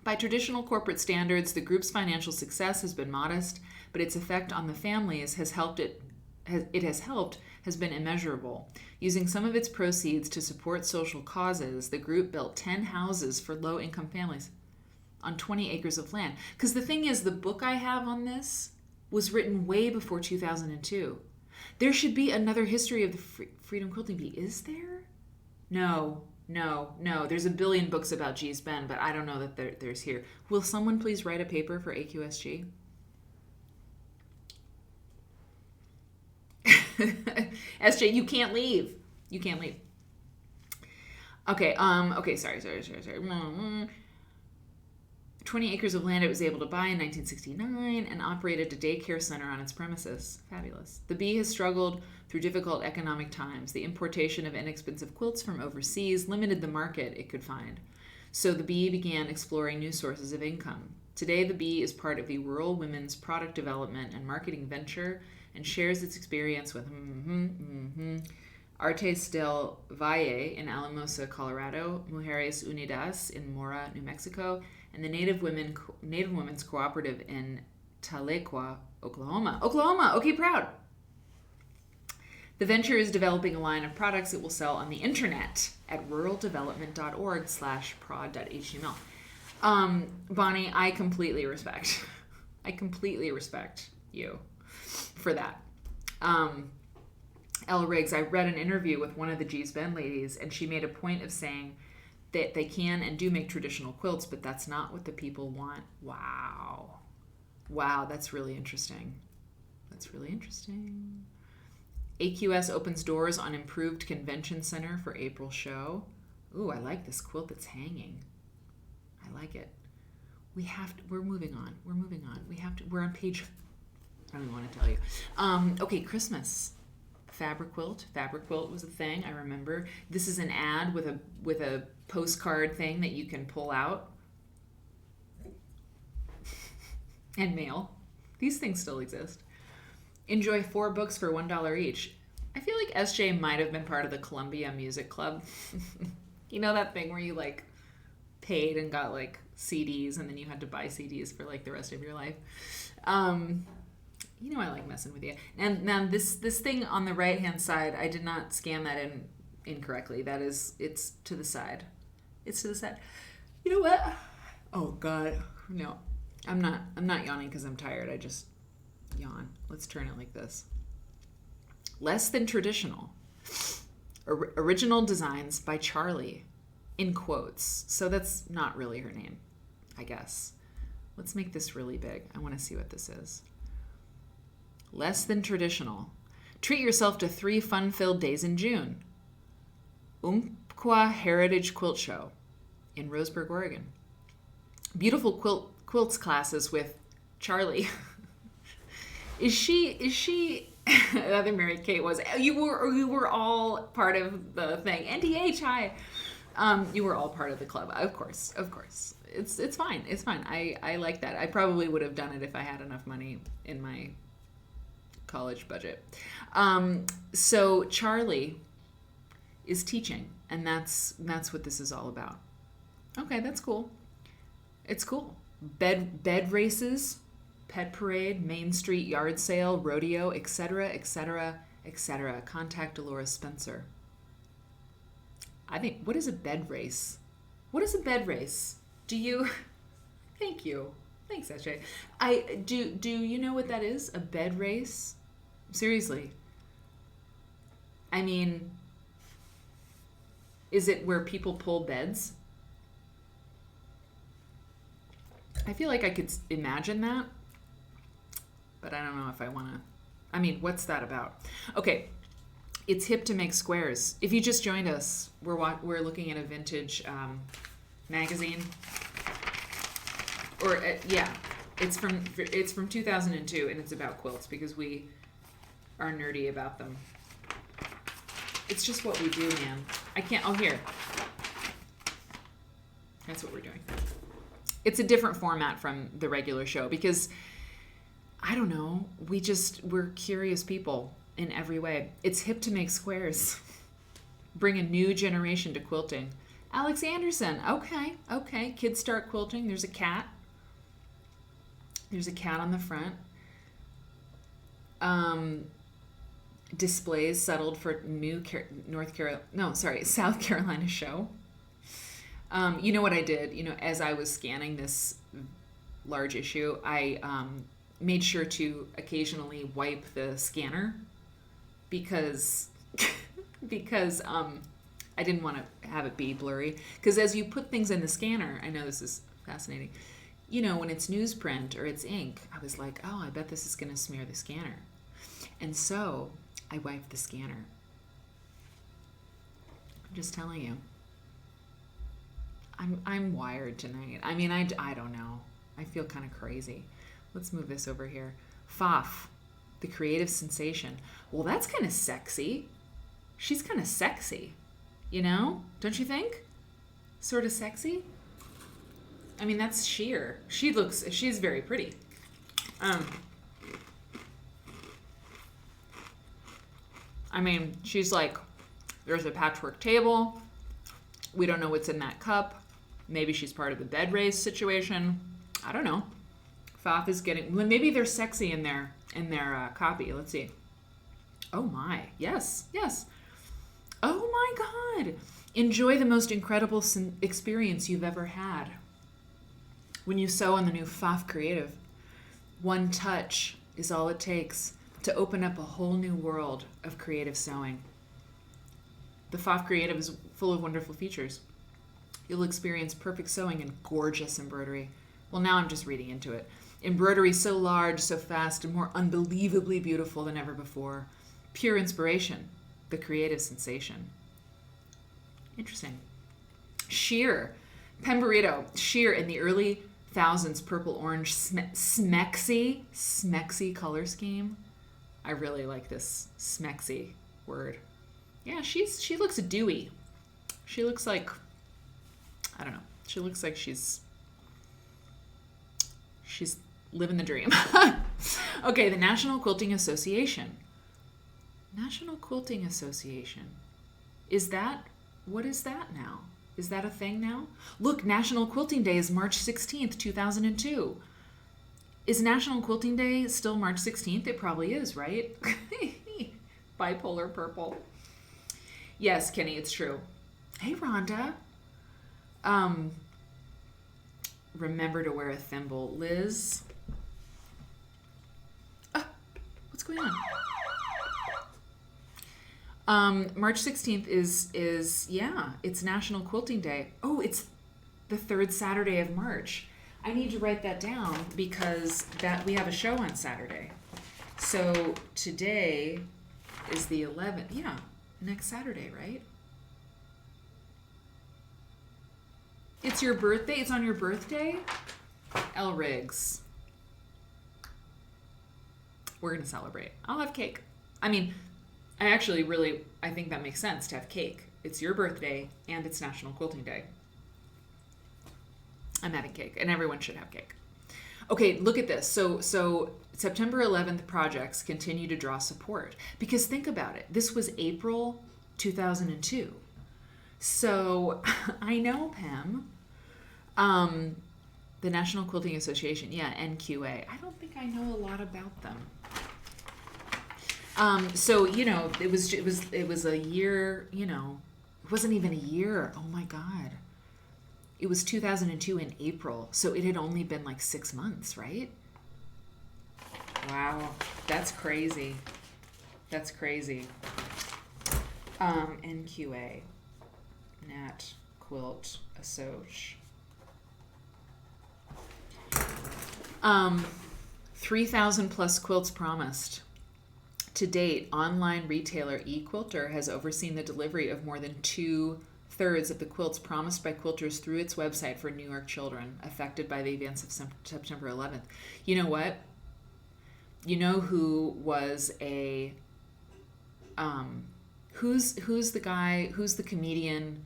By traditional corporate standards, the group's financial success has been modest, but its effect on the families has been immeasurable. Using some of its proceeds to support social causes, the group built 10 houses for low-income families on 20 acres of land. Because the thing is, the book I have on this was written way before 2002. There should be another history of the Freedom Quilting Bee. Is there? No. There's a billion books about Gee's Bend, but I don't know that there's here. Will someone please write a paper for AQSG? SJ, you can't leave. Okay, sorry. 20 acres of land it was able to buy in 1969 and operated a daycare center on its premises. Fabulous. The bee has struggled through difficult economic times. The importation of inexpensive quilts from overseas limited the market it could find. So the bee began exploring new sources of income. Today, the bee is part of the Rural Women's Product Development and Marketing Venture and shares its experience with Artes del Valle in Alamosa, Colorado, Mujeres Unidas in Mora, New Mexico, and the Native Women's Cooperative in Tahlequah, Oklahoma. Okay, proud. The venture is developing a line of products it will sell on the internet at ruraldevelopment.org/prod.html. Bonnie, I completely respect you for that. Elle Riggs, I read an interview with one of the Gee's Bend ladies, and she made a point of saying that they can and do make traditional quilts, but that's not what the people want. Wow, that's really interesting. AQS opens doors on improved convention center for April show. Ooh, I like this quilt that's hanging. I like it. We're moving on. We're on page, I don't even want to tell you. Okay, Christmas. Fabric quilt. Fabric quilt was a thing, I remember. This is an ad with a postcard thing that you can pull out and mail. These things still exist. Enjoy 4 books for $1 each. I feel like SJ might have been part of the Columbia Music Club. You know that thing where you like paid and got like CDs and then you had to buy CDs for like the rest of your life. You know I like messing with you. And now this thing on the right hand side, I did not scan that in incorrectly. It's to the side. It's to the side. You know what? Oh God, no. I'm not yawning because I'm tired. I just yawn. Let's turn it like this. Less than traditional. Original designs by Charlie, in quotes. So that's not really her name, I guess. Let's make this really big. I want to see what this is. Less than traditional. Treat yourself to 3 fun-filled days in June. Umpqua Heritage Quilt Show in Roseburg, Oregon. Beautiful quilts classes with Charlie. Is she the other Mary Kate was. You were all part of the thing. NDH, hi. You were all part of the club. Of course. It's fine. I like that. I probably would have done it if I had enough money in my college budget. So Charlie is teaching, and that's what this is all about. Okay, that's cool. It's cool. Bed races, pet parade, Main Street yard sale, rodeo, etc., etc., etc. Contact Dolores Spencer. I think, what is a bed race? What is a bed race? Do you? Thank you. Thanks, SJ. Do you know what that is? A bed race? Seriously. I mean, is it where people pull beds? I feel like I could imagine that, but I don't know if I want to. I mean, what's that about? Okay, it's hip to make squares. If you just joined us, we're looking at a vintage magazine, or yeah, it's from 2002, and it's about quilts because we are nerdy about them. It's just what we do, man. I can't. Oh, here. That's what we're doing. It's a different format from the regular show because, I don't know, we're curious people in every way. It's hip to make squares. Bring a new generation to quilting. Alex Anderson. Okay. Kids start quilting. There's a cat. There's a cat on the front. Displays settled for South Carolina show. You know what I did? You know, as I was scanning this large issue, I made sure to occasionally wipe the scanner because I didn't want to have it be blurry. Because as you put things in the scanner, I know this is fascinating. You know, when it's newsprint or it's ink, I was like, oh, I bet this is going to smear the scanner. And so I wiped the scanner. I'm just telling you. I'm wired tonight. I mean, I don't know. I feel kind of crazy. Let's move this over here. Fof, the creative sensation. Well, that's kind of sexy. She's kind of sexy. You know? Don't you think? Sort of sexy? I mean, that's sheer. She's very pretty. I mean, she's like, there's a patchwork table. We don't know what's in that cup. Maybe she's part of the bed race situation. I don't know. Fof is getting, maybe they're sexy in their copy. Let's see. Oh my, yes. Oh my God. Enjoy the most incredible experience you've ever had. When you sew on the new Fof Creative, one touch is all it takes to open up a whole new world of creative sewing. The Fof Creative is full of wonderful features. You'll experience perfect sewing and gorgeous embroidery. Well, now I'm just reading into it. Embroidery so large, so fast, and more unbelievably beautiful than ever before. Pure inspiration, the creative sensation. Interesting. Sheer, Pemberito, sheer in the early thousands, purple orange smexy color scheme. I really like this smexy word. Yeah, she looks dewy. She looks like, I don't know. She looks like she's living the dream. Okay, the National Quilting Association. National Quilting Association. What is that now? Is that a thing now? Look, National Quilting Day is March 16th, 2002. Is National Quilting Day still March 16th? It probably is, right? Bipolar purple. Yes, Kenny, it's true. Hey, Rhonda. Remember to wear a thimble. Liz. What's going on? March 16th is yeah, it's National Quilting Day. Oh, it's the third Saturday of March. I need to write that down because we have a show on Saturday. So today is the 11th. Yeah, next Saturday, right? It's your birthday? It's on your birthday? L. Riggs. We're going to celebrate. I'll have cake. I mean, I think that makes sense to have cake. It's your birthday and it's National Quilting Day. I'm having cake and everyone should have cake. Okay, look at this. So September 11th projects continue to draw support because think about it. This was April 2002. So I know Pam, the National Quilting Association, yeah, NQA. I don't think I know a lot about them. So it was a year. It wasn't even a year. Oh my God, it was 2002 in April. So it had only been like 6 months, right? Wow, that's crazy. That's crazy. NQA. Nat Quilt Assoc. 3,000 plus quilts promised. To date, online retailer eQuilter has overseen the delivery of more than 2/3 of the quilts promised by quilters through its website for New York children affected by the events of September 11th. You know what? You know who was a who's the guy, who's the comedian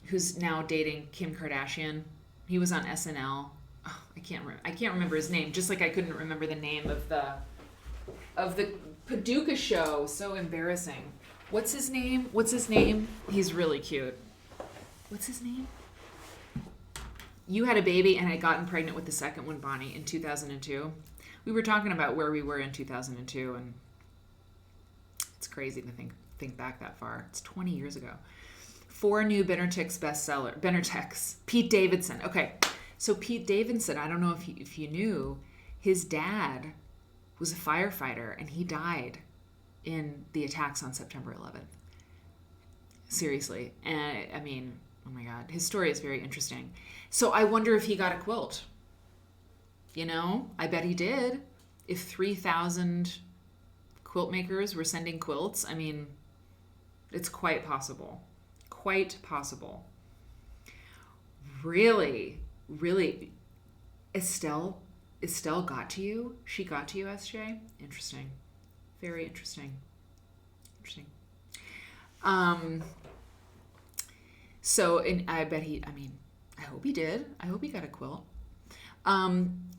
who's now dating Kim Kardashian? He was on SNL. Oh, I can't remember his name. Just like I couldn't remember the name of the Paducah show. So embarrassing. What's his name? He's really cute. What's his name? You had a baby and had gotten pregnant with the second one, Bonnie, in 2002. We were talking about where we were in 2002, and it's crazy to think back that far. It's 20 years ago. 4 new Benartex. Pete Davidson. Okay, so Pete Davidson, I don't know if you knew, his dad was a firefighter, and he died in the attacks on September 11th. Seriously. And, I mean, oh my God, his story is very interesting. So I wonder if he got a quilt. I bet he did. If 3,000 quilt makers were sending quilts, I mean, it's quite possible. Quite possible. Really, really, Estelle got to you? She got to you, SJ? Interesting. Very interesting. So, and I bet I hope he did. I hope he got a quilt.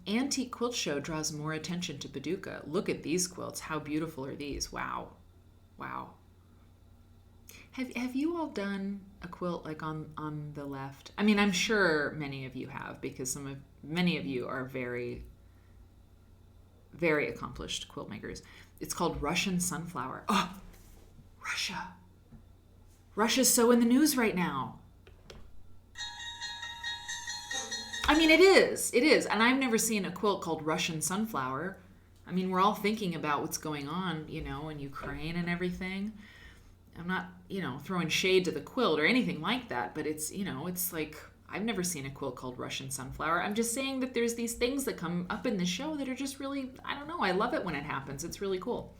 Antique Quilt Show draws more attention to Paducah. Look at these quilts. How beautiful are these? Wow. Have you all done a quilt like on the left? I mean, I'm sure many of you have because many of you are very, very accomplished quilt makers. It's called Russian Sunflower. Oh, Russia. Russia's so in the news right now. I mean, it is. And I've never seen a quilt called Russian Sunflower. I mean, we're all thinking about what's going on, in Ukraine and everything. I'm not, throwing shade to the quilt or anything like that, but it's, it's like, I've never seen a quilt called Russian Sunflower. I'm just saying that there's these things that come up in the show that are just really, I don't know, I love it when it happens. It's really cool.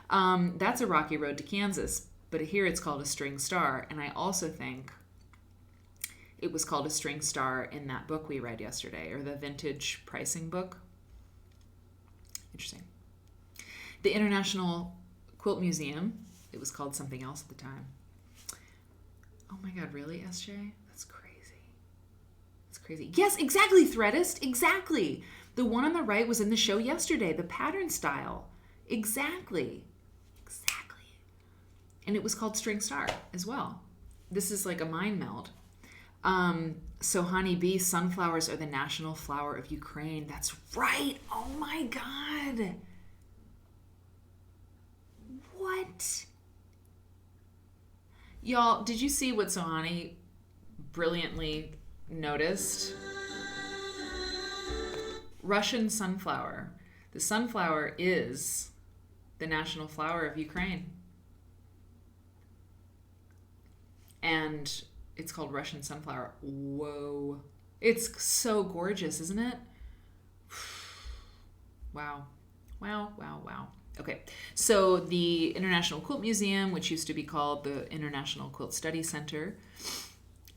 That's a rocky road to Kansas, but here it's called a string star. And I also think it was called a string star in that book we read yesterday, or the vintage pricing book. Interesting. The International Quilt Museum, it was called something else at the time. Oh my God, really, SJ? That's crazy. That's crazy. Yes, exactly, Threadist. Exactly. The one on the right was in the show yesterday, the pattern style. Exactly. Exactly. And it was called String Star as well. This is like a mind meld. So honeybee, sunflowers are the national flower of Ukraine. That's right. Oh my God. What? Y'all, did you see what Sohani brilliantly noticed? Russian sunflower. The sunflower is the national flower of Ukraine. And it's called Russian sunflower. Whoa. It's so gorgeous, isn't it? Wow. Wow, wow, wow. Okay, so the International Quilt Museum, which used to be called the International Quilt Study Center,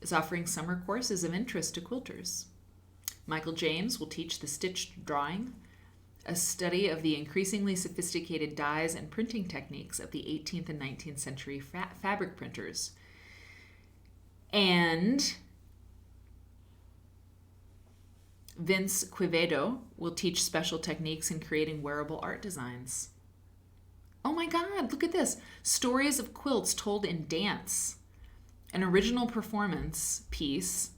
is offering summer courses of interest to quilters. Michael James will teach the stitched drawing, a study of the increasingly sophisticated dyes and printing techniques of the 18th and 19th century fabric printers. And Vince Quevedo will teach special techniques in creating wearable art designs. Oh my God, look at this. Stories of quilts told in dance. An original performance piece,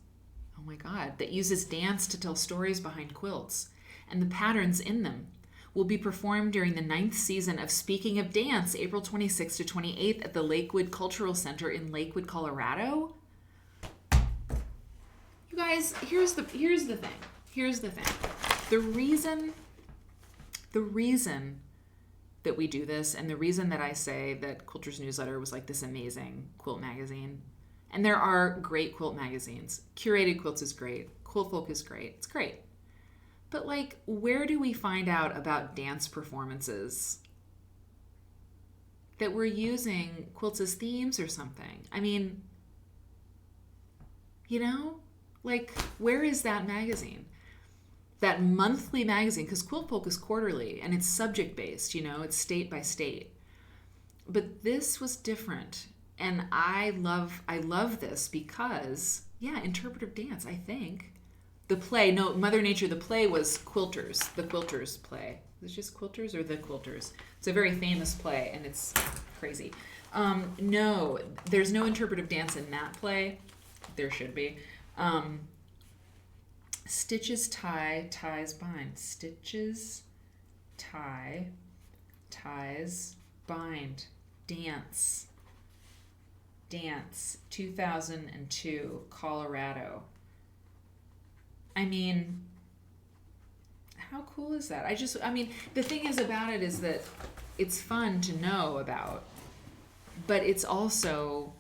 oh my God, that uses dance to tell stories behind quilts and the patterns in them will be performed during the 9th season of Speaking of Dance, April 26th to 28th at the Lakewood Cultural Center in Lakewood, Colorado. You guys, here's the thing. Here's the thing. The reason that we do this, and the reason that I say that Quilters Newsletter was like this amazing quilt magazine, and there are great quilt magazines. Curated Quilts is great. Quilt Folk is great. It's great. But like, where do we find out about dance performances that we're using quilts as themes or something? I mean, you know, like, where is that magazine? That monthly magazine, because Quilt Folk is quarterly and it's subject based, you know, it's state by state. But this was different. And I love this because, yeah, interpretive dance, I think. The play, no, Mother Nature, the play was Quilters, the Quilters play. Is it just Quilters or the Quilters? It's a very famous play and it's crazy. No, there's no interpretive dance in that play. There should be. Stitches tie, ties bind. Stitches tie, ties bind. Dance. 2002, Colorado. I mean, how cool is that? I mean, the thing is about it is that it's fun to know about, but it's also,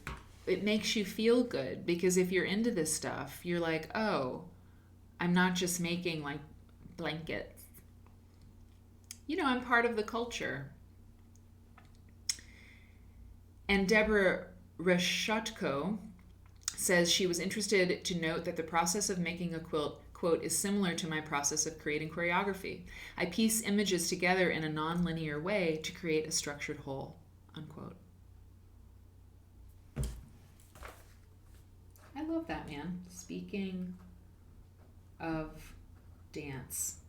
it makes you feel good because if you're into this stuff, you're like, oh, I'm not just making like blankets. You know, I'm part of the culture. And Deborah Reshutko says she was interested to note that the process of making a quilt, quote, is similar to my process of creating choreography. I piece images together in a non-linear way to create a structured whole, unquote. I love that, man. Speaking of dance.org.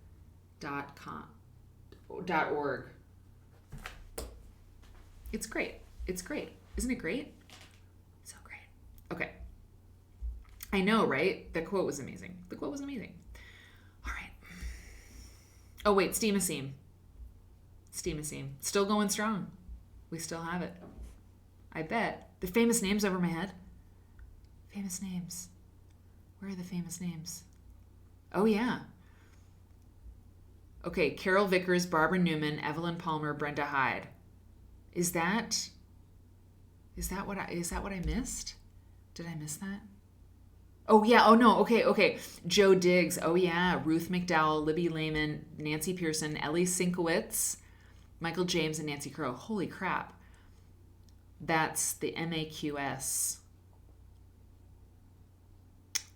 It's great. It's great. Isn't it great? So great. Okay. I know, right? The quote was amazing. The quote was amazing. All right. Oh, wait. Steam-a-seam. Steam-a-seam. Still going strong. We still have it. I bet. The famous names over my head. Famous names. Where are the famous names? Oh, yeah. Okay. Carol Vickers, Barbara Newman, Evelyn Palmer, Brenda Hyde. Is that what I missed? Did I miss that? Oh yeah. Oh no. Okay. Okay. Joe Diggs. Oh yeah. Ruth McDowell, Libby Lehman, Nancy Pearson, Ellie Sinkowitz, Michael James, and Nancy Crow. Holy crap. That's the MAQS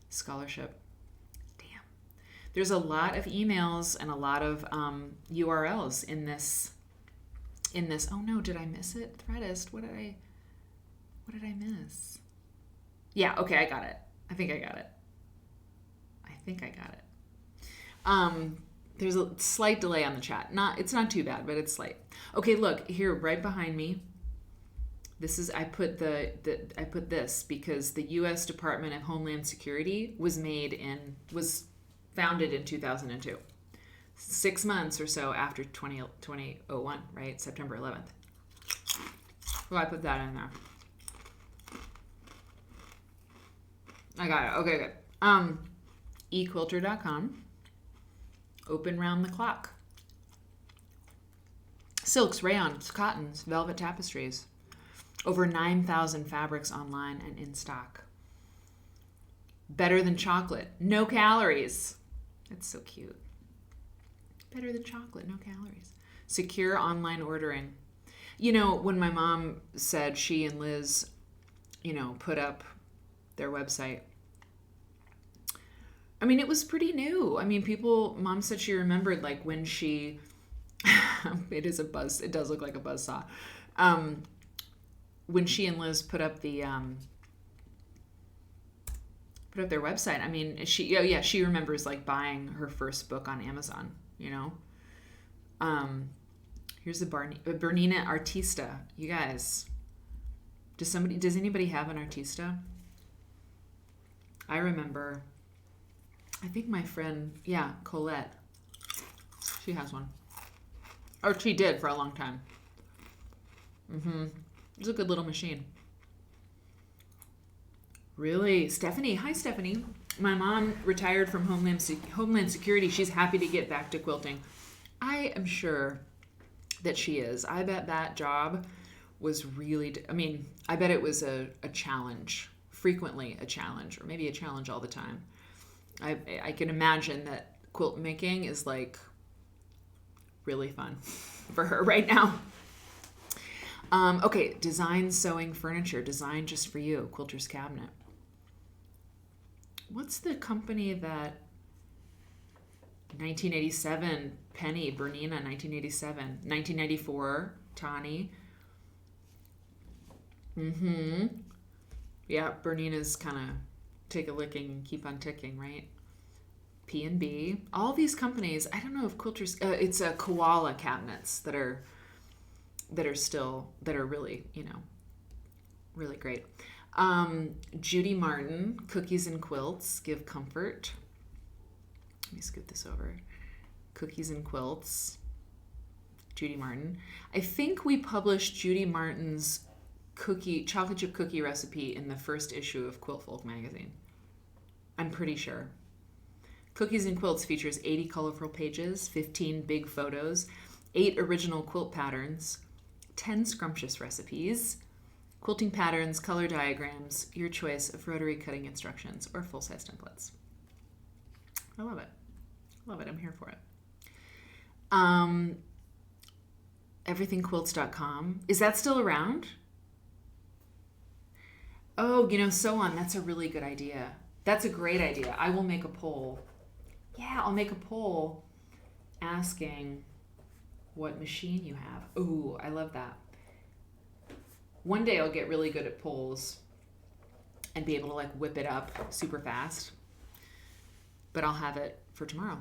scholarship. Damn. There's a lot of emails and a lot of URLs in this. Oh no, did I miss it? Threadist. What did I miss? Yeah. Okay, I got it. I think I got it. There's a slight delay on the chat. It's not too bad, but it's slight. Okay, look here, right behind me. This is I put this because the U.S. Department of Homeland Security was founded in 2002, 6 months or so after 2001, right? September 11th. Well, I put that in there. I got it. Okay, good. eQuilter.com. Open round the clock. Silks, rayons, cottons, velvet tapestries. Over 9,000 fabrics online and in stock. Better than chocolate. No calories. That's so cute. Better than chocolate. No calories. Secure online ordering. You know, when my mom said she and Liz, put up their website, I mean, it was pretty new. I mean, Mom said she remembered like when she, it does look like a buzzsaw. When she and Liz put up their website. I mean, she remembers like buying her first book on Amazon, Here's the Bernina Artista. You guys, does anybody have an Artista? I remember, I think my friend, Colette, she has one. Or she did for a long time. It's a good little machine. Really? Stephanie. Hi, Stephanie. My mom retired from Homeland Security. She's happy to get back to quilting. I am sure that she is. I bet that job was really, I bet it was a challenge, frequently a challenge, or maybe a challenge all the time. I can imagine that quilt making is like really fun for her right now. Okay, design sewing furniture, designed just for you, Quilter's Cabinet. What's the company that 1987 Penny, Bernina, 1987, 1994 Tani. Yeah, Bernina's kind of take a licking and keep on ticking, right? P&B, all these companies. I don't know if Quilters. It's koala cabinets that are really, really great. Judy Martin, Cookies and Quilts give comfort. Let me scoot this over. Cookies and Quilts, Judy Martin. I think we published Judy Martin's chocolate chip cookie recipe in the first issue of Quilt Folk magazine. I'm pretty sure. Cookies and Quilts features 80 colorful pages, 15 big photos, 8 original quilt patterns, 10 scrumptious recipes, quilting patterns, color diagrams, your choice of rotary cutting instructions, or full-size templates. I love it. Love it. I'm here for it. Everythingquilts.com. Is that still around? Oh, Sew On. That's a really good idea. That's a great idea. I will make a poll. Yeah, I'll make a poll asking what machine you have. Ooh, I love that. One day I'll get really good at polls and be able to whip it up super fast. But I'll have it for tomorrow.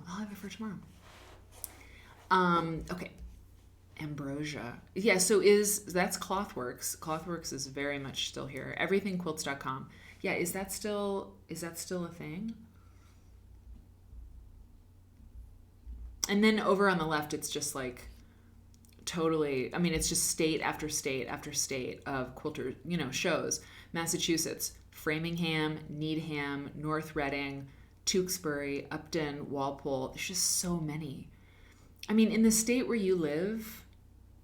Okay. Ambrosia. Yeah, so that's Clothworks. Clothworks is very much still here. Everythingquilts.com. Yeah, is that still a thing? And then over on the left, it's just totally, it's just state after state after state of quilter, shows. Massachusetts, Framingham, Needham, North Reading, Tewksbury, Upton, Walpole. There's just so many. In the state where you live,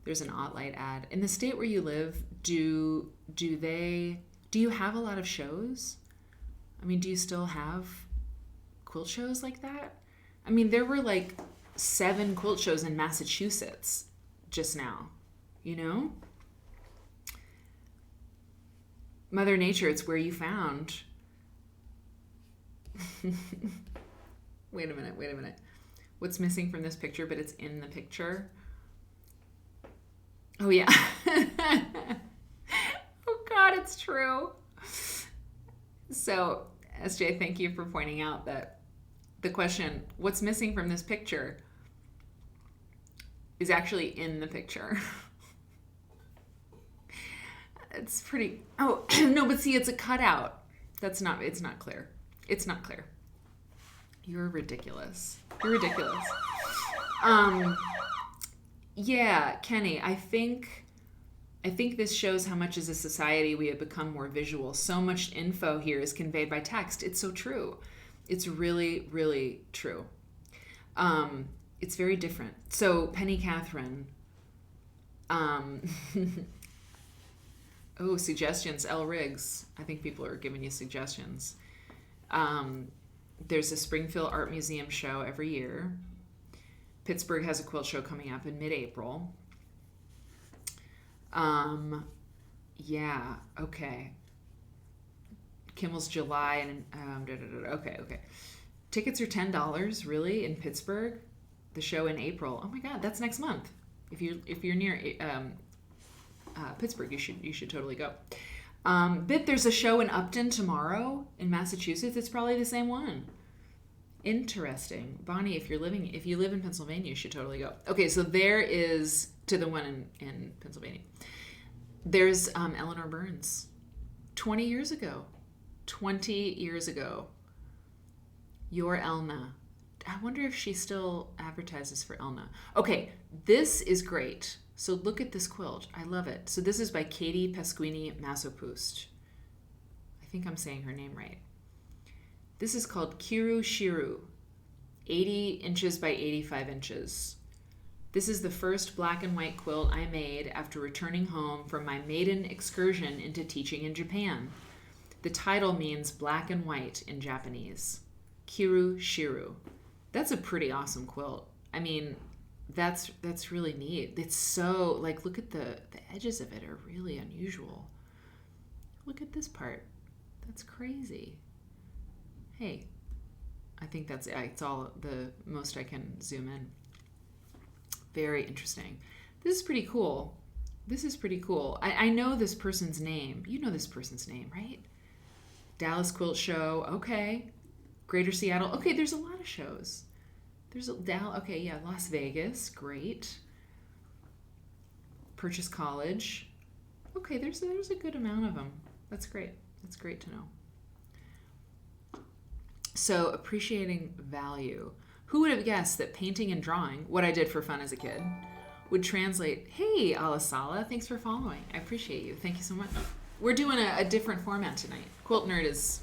there's an OttLite ad. In the state where you live, do you have a lot of shows? I mean, do you still have quilt shows like that? I mean, there were like 7 quilt shows in Massachusetts just now, you know? Mother Nature, it's where you found. Wait a minute. What's missing from this picture, but it's in the picture? Oh, yeah. Oh, God, it's true. So, SJ, thank you for pointing out that the question, what's missing from this picture, is actually in the picture. It's pretty, oh, no, but see, it's a cutout. It's not clear. It's not clear. You're ridiculous. Yeah, Kenny, I think this shows how much as a society we have become more visual. So much info here is conveyed by text. It's so true. It's really, really true. It's very different. So Penny Catherine, oh, suggestions, L. Riggs. I think people are giving you suggestions. There's a Springfield Art Museum show every year. Pittsburgh has a quilt show coming up in mid-April. Yeah, okay. Kimmel's July and okay. Tickets are $10, really, in Pittsburgh. The show in April. Oh my God, that's next month. If you're near Pittsburgh, you should totally go. But there's a show in Upton tomorrow in Massachusetts. It's probably the same one. Interesting. Bonnie, if you live in Pennsylvania, you should totally go. Okay, so there is, to the one in Pennsylvania, there's Eleanor Burns. 20 years ago. Your Elna. I wonder if she still advertises for Elna. Okay, this is great. So look at this quilt. I love it. So this is by Katie Pasquini Masopust. I think I'm saying her name right. This is called Kiru Shiru, 80 inches by 85 inches. This is the first black and white quilt I made after returning home from my maiden excursion into teaching in Japan. The title means black and white in Japanese. Kiru Shiru. That's a pretty awesome quilt. I mean, that's really neat. It's so, like, look at the edges of it are really unusual. Look at this part. That's crazy. Hey, I think it's all the most I can zoom in. Very interesting. This is pretty cool. I know this person's name. You know this person's name, right? Dallas Quilt Show. Okay. Greater Seattle. Okay, there's a lot of shows. Okay, yeah, Las Vegas. Great. Purchase College. Okay, there's a good amount of them. That's great. That's great to know. So, appreciating value. Who would have guessed that painting and drawing, what I did for fun as a kid, would translate, hey, Alasala, thanks for following. I appreciate you. Thank you so much. We're doing a different format tonight. Quilt Nerd is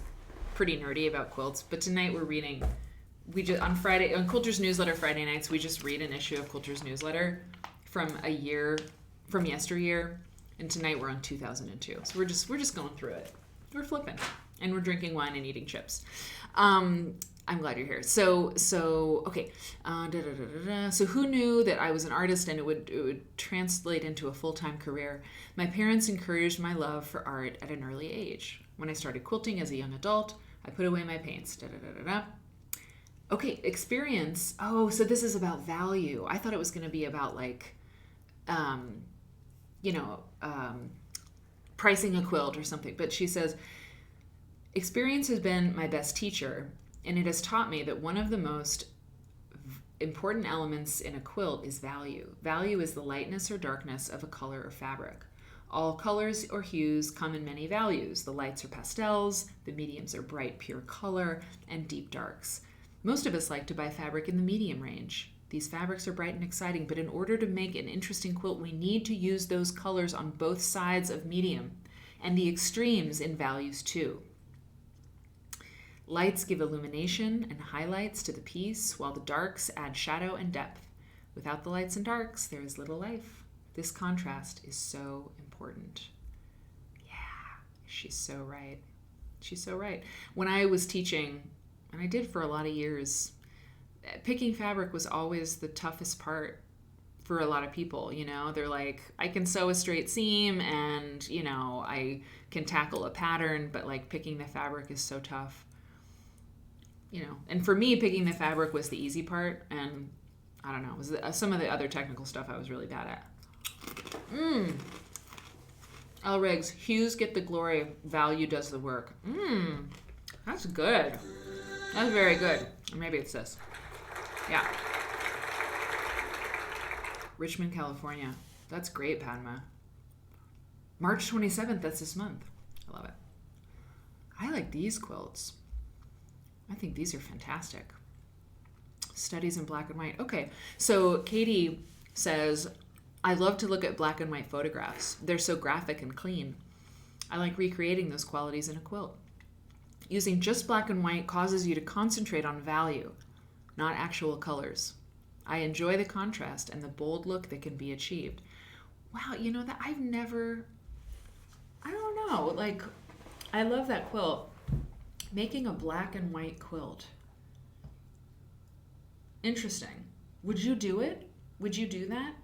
pretty nerdy about quilts, but tonight we're reading, on Quilters Newsletter Friday nights, we just read an issue of Quilters Newsletter from yesteryear, and tonight we're on 2002. So we're just going through it. We're flipping, and we're drinking wine and eating chips. I'm glad you're here. So okay. So who knew that I was an artist and it would translate into a full-time career? My parents encouraged my love for art at an early age. When I started quilting as a young adult, I put away my paints. Okay, experience. Oh, so this is about value. I thought it was going to be about like, pricing a quilt or something. But she says, experience has been my best teacher, and it has taught me that one of the most important elements in a quilt is value. Value is the lightness or darkness of a color or fabric. All colors or hues come in many values. The lights are pastels, the mediums are bright, pure color, and deep darks. Most of us like to buy fabric in the medium range. These fabrics are bright and exciting, but in order to make an interesting quilt, we need to use those colors on both sides of medium, and the extremes in values too. Lights give illumination and highlights to the piece, while the darks add shadow and depth. Without the lights and darks, there is little life. This contrast is so important. Yeah, she's so right. She's so right. When I was teaching, and I did for a lot of years, picking fabric was always the toughest part for a lot of people. You know, they're like, I can sew a straight seam and, you know, I can tackle a pattern, but like picking the fabric is so tough. You know, and for me, picking the fabric was the easy part, and I don't know, it was some of the other technical stuff I was really bad at. L. Riggs, hues get the glory, value does the work. That's good. That's very good. Or maybe it's this. Yeah. Richmond, California. That's great, Padma. March 27th, that's this month. I love it. I like these quilts. I think these are fantastic. Studies in black and white. Okay, so Katie says, I love to look at black and white photographs. They're so graphic and clean. I like recreating those qualities in a quilt. Using just black and white causes you to concentrate on value, not actual colors. I enjoy the contrast and the bold look that can be achieved. Wow, you know that I don't know, like, I love that quilt. Making a black and white quilt. Interesting. Would you do it? Would you do that?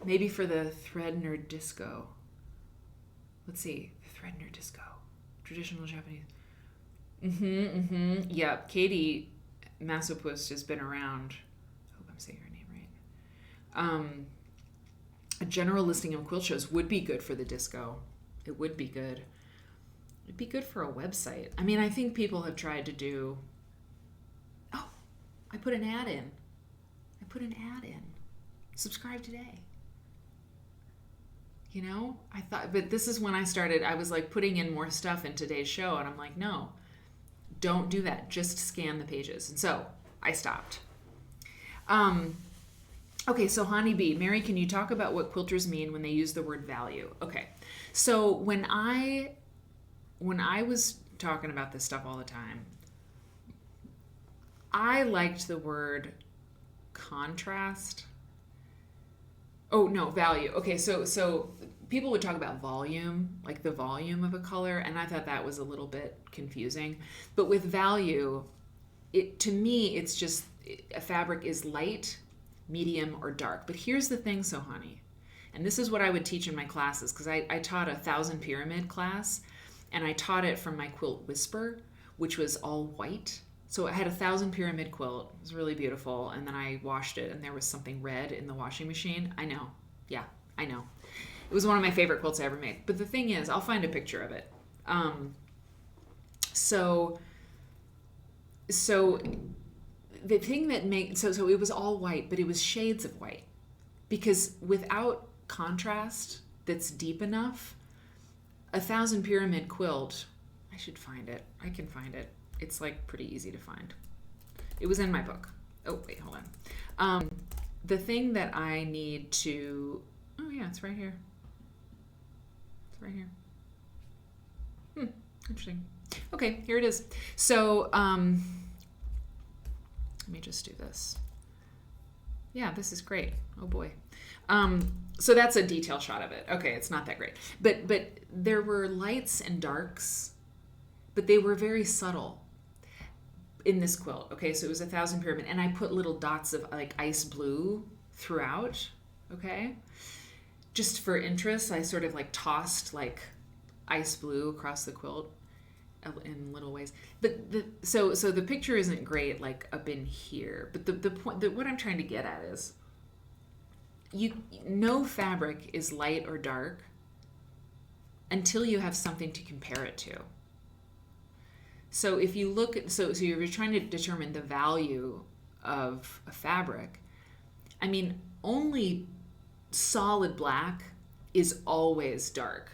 Maybe for the Thread Nerd Disco. Let's see. The Thread Nerd Disco. Traditional Japanese. Yep. Katie Masopust has been around. I hope I'm saying her name right. A general listing of quilt shows would be good for the disco. It would be good. It'd be good for a website. I mean, I think people have tried to do... Oh, I put an ad in. Subscribe today. You know, I thought, but this is when I started, I was like putting in more stuff in today's show, and I'm like, no, don't do that. Just scan the pages. And so I stopped. Okay, so Honeybee, Mary, can you talk about what quilters mean when they use the word value? Okay, so when I was talking about this stuff all the time, I liked the word contrast. Oh, no, value. Okay, so people would talk about volume, like the volume of a color, and I thought that was a little bit confusing. But with value, to me, it's just a fabric is light, medium, or dark. But here's the thing, Sohani, and this is what I would teach in my classes, because I taught a 1,000 pyramid class, and I taught it from my quilt Whisper, which was all white. So I had a 1,000 pyramid quilt. It was really beautiful. And then I washed it, and there was something red in the washing machine. I know. Yeah, I know. It was one of my favorite quilts I ever made. But the thing is, I'll find a picture of it. So the thing that makes... So it was all white, but it was shades of white. Because without contrast that's deep enough, a 1,000 pyramid quilt... I should find it. I can find it. It's like pretty easy to find. It was in my book. Oh, wait, hold on. The thing that I need to... Oh, yeah, it's right here. It's right here. Interesting. Okay, here it is. So, let me just do this. Yeah, this is great. Oh, boy. So that's a detail shot of it. Okay, it's not that great. But there were lights and darks, but they were very subtle in this quilt. Okay, so it was a 1,000 pyramid, and I put little dots of like ice blue throughout. Okay, just for interest, I sort of like tossed like ice blue across the quilt in little ways. But so the picture isn't great like up in here. But the point, what I'm trying to get at is, no fabric is light or dark until you have something to compare it to. So if you look at, so you're trying to determine the value of a fabric, I mean, only solid black is always dark,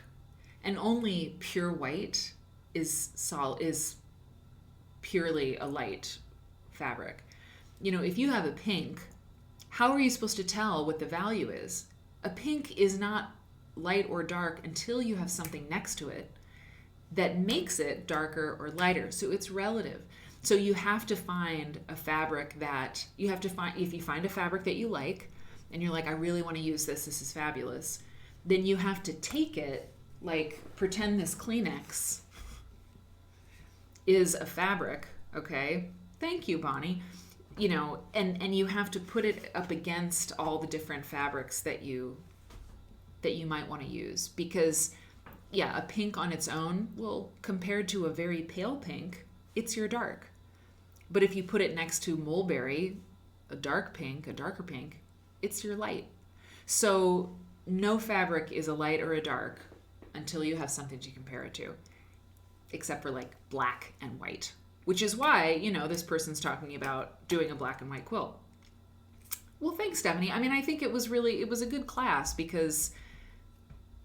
and only pure white is purely a light fabric. You know, if you have a pink, how are you supposed to tell what the value is? A pink is not light or dark until you have something next to it that makes it darker or lighter. So it's relative. So you have to find a fabric that if you find a fabric that you like and you're like, I really want to use this is fabulous, then you have to take it, like pretend this Kleenex is a fabric, okay? Thank you, Bonnie. You know, and you have to put it up against all the different fabrics that you might want to use, because yeah, a pink on its own, well, compared to a very pale pink, it's your dark. But if you put it next to mulberry, a dark pink, a darker pink, it's your light. So no fabric is a light or a dark until you have something to compare it to, except for like black and white, which is why, you know, this person's talking about doing a black and white quilt. Well, thanks, Stephanie. I mean, I think it was a good class, because,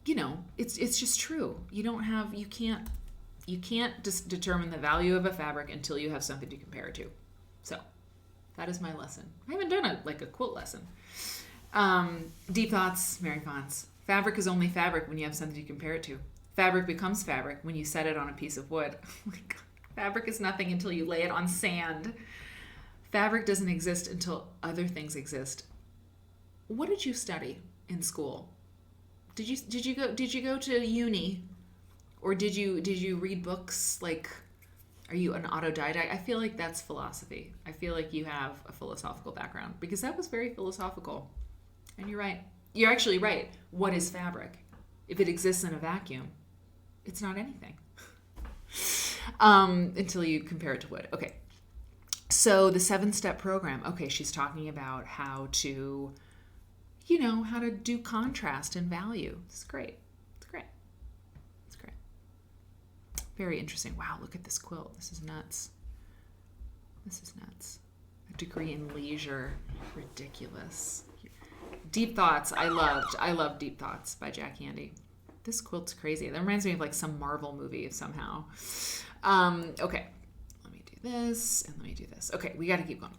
you know, it's just true. You can't just determine the value of a fabric until you have something to compare it to. So that is my lesson. I haven't done a quilt lesson. Deep thoughts, Mary Fons. Fabric is only fabric when you have something to compare it to. Fabric becomes fabric when you set it on a piece of wood. Oh my God. Fabric is nothing until you lay it on sand. Fabric doesn't exist until other things exist. What did you study in school? Did you go to uni, or did you read books? Like, are you an autodidact? I feel like that's philosophy. I feel like you have a philosophical background, because that was very philosophical. And you're right. You're actually right. What is fabric? If it exists in a vacuum, it's not anything. Until you compare it to wood. Okay. So the 7-step program. Okay, she's talking about how to do contrast and value. It's great. It's great. It's great. Very interesting. Wow, look at this quilt. This is nuts. This is nuts. A degree in leisure. Ridiculous. Deep Thoughts. I loved Deep Thoughts by Jack Handy. This quilt's crazy. That reminds me of like some Marvel movie somehow. Okay. Let me do this and let me do this. Okay, we got to keep going.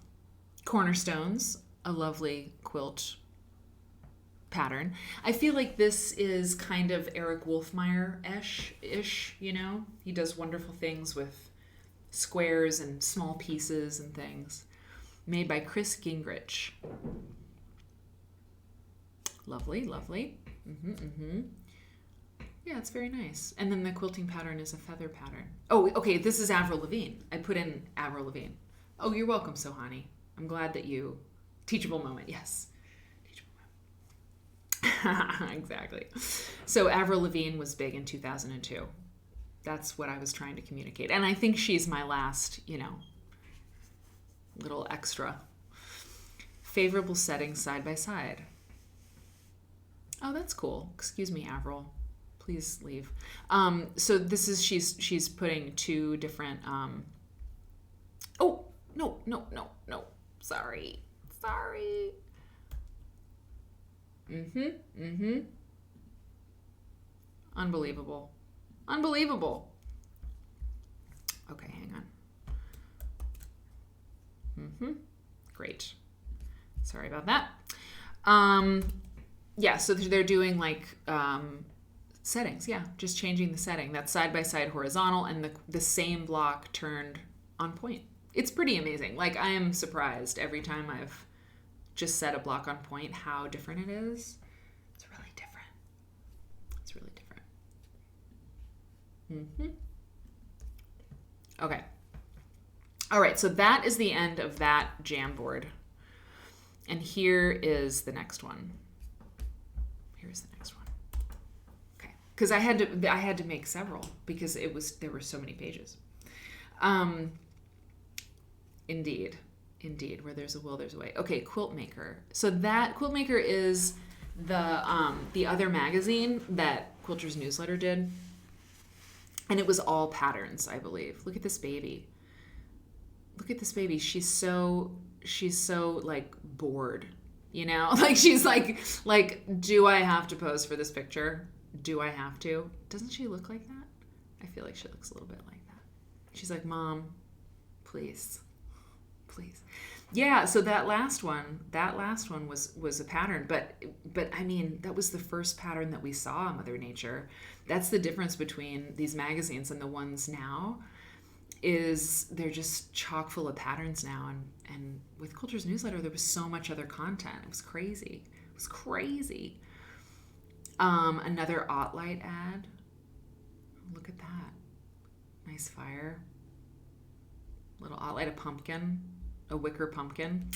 Cornerstones, a lovely quilt pattern. I feel like this is kind of Eric Wolfmeyer-ish, you know? He does wonderful things with squares and small pieces and things. Made by Chris Gingrich. Lovely, lovely. Yeah, it's very nice. And then the quilting pattern is a feather pattern. Oh, okay, this is Avril Lavigne. I put in Avril Lavigne. Oh, you're welcome, Sohani. I'm glad that you... Teachable moment, yes. Teachable moment. Exactly. So Avril Lavigne was big in 2002. That's what I was trying to communicate. And I think she's my last, little extra. Favorable settings side by side. Oh, that's cool. Excuse me, Avril. Please leave. So this is, she's putting two different, oh, no. Sorry. Unbelievable. Okay, hang on. Great. Sorry about that. Yeah, so they're doing like, settings, yeah, just changing the setting. That's side-by-side horizontal, and the same block turned on point. It's pretty amazing. Like, I am surprised every time I've just set a block on point how different it is. It's really different. Okay. All right, so that is the end of that Jamboard. And here is the next one. Because I had to make several, because there were so many pages. Indeed, where there's a will, there's a way. Okay, Quilt Maker. So that Quilt Maker is the other magazine that Quilters Newsletter did, and it was all patterns, I believe. Look at this baby. She's so like bored, like she's like, do I have to pose for this picture? Do I have to? Doesn't she look like that? I feel like she looks a little bit like that. She's like, Mom, please. Yeah, so that last one was a pattern, but I mean, that was the first pattern that we saw in Mother Nature. That's the difference between these magazines and the ones now, is they're just chock full of patterns now, and with Quilters Newsletter there was so much other content. It was crazy. Another Ottlight ad. Look at that. Nice fire. Little, like a pumpkin, a wicker pumpkin.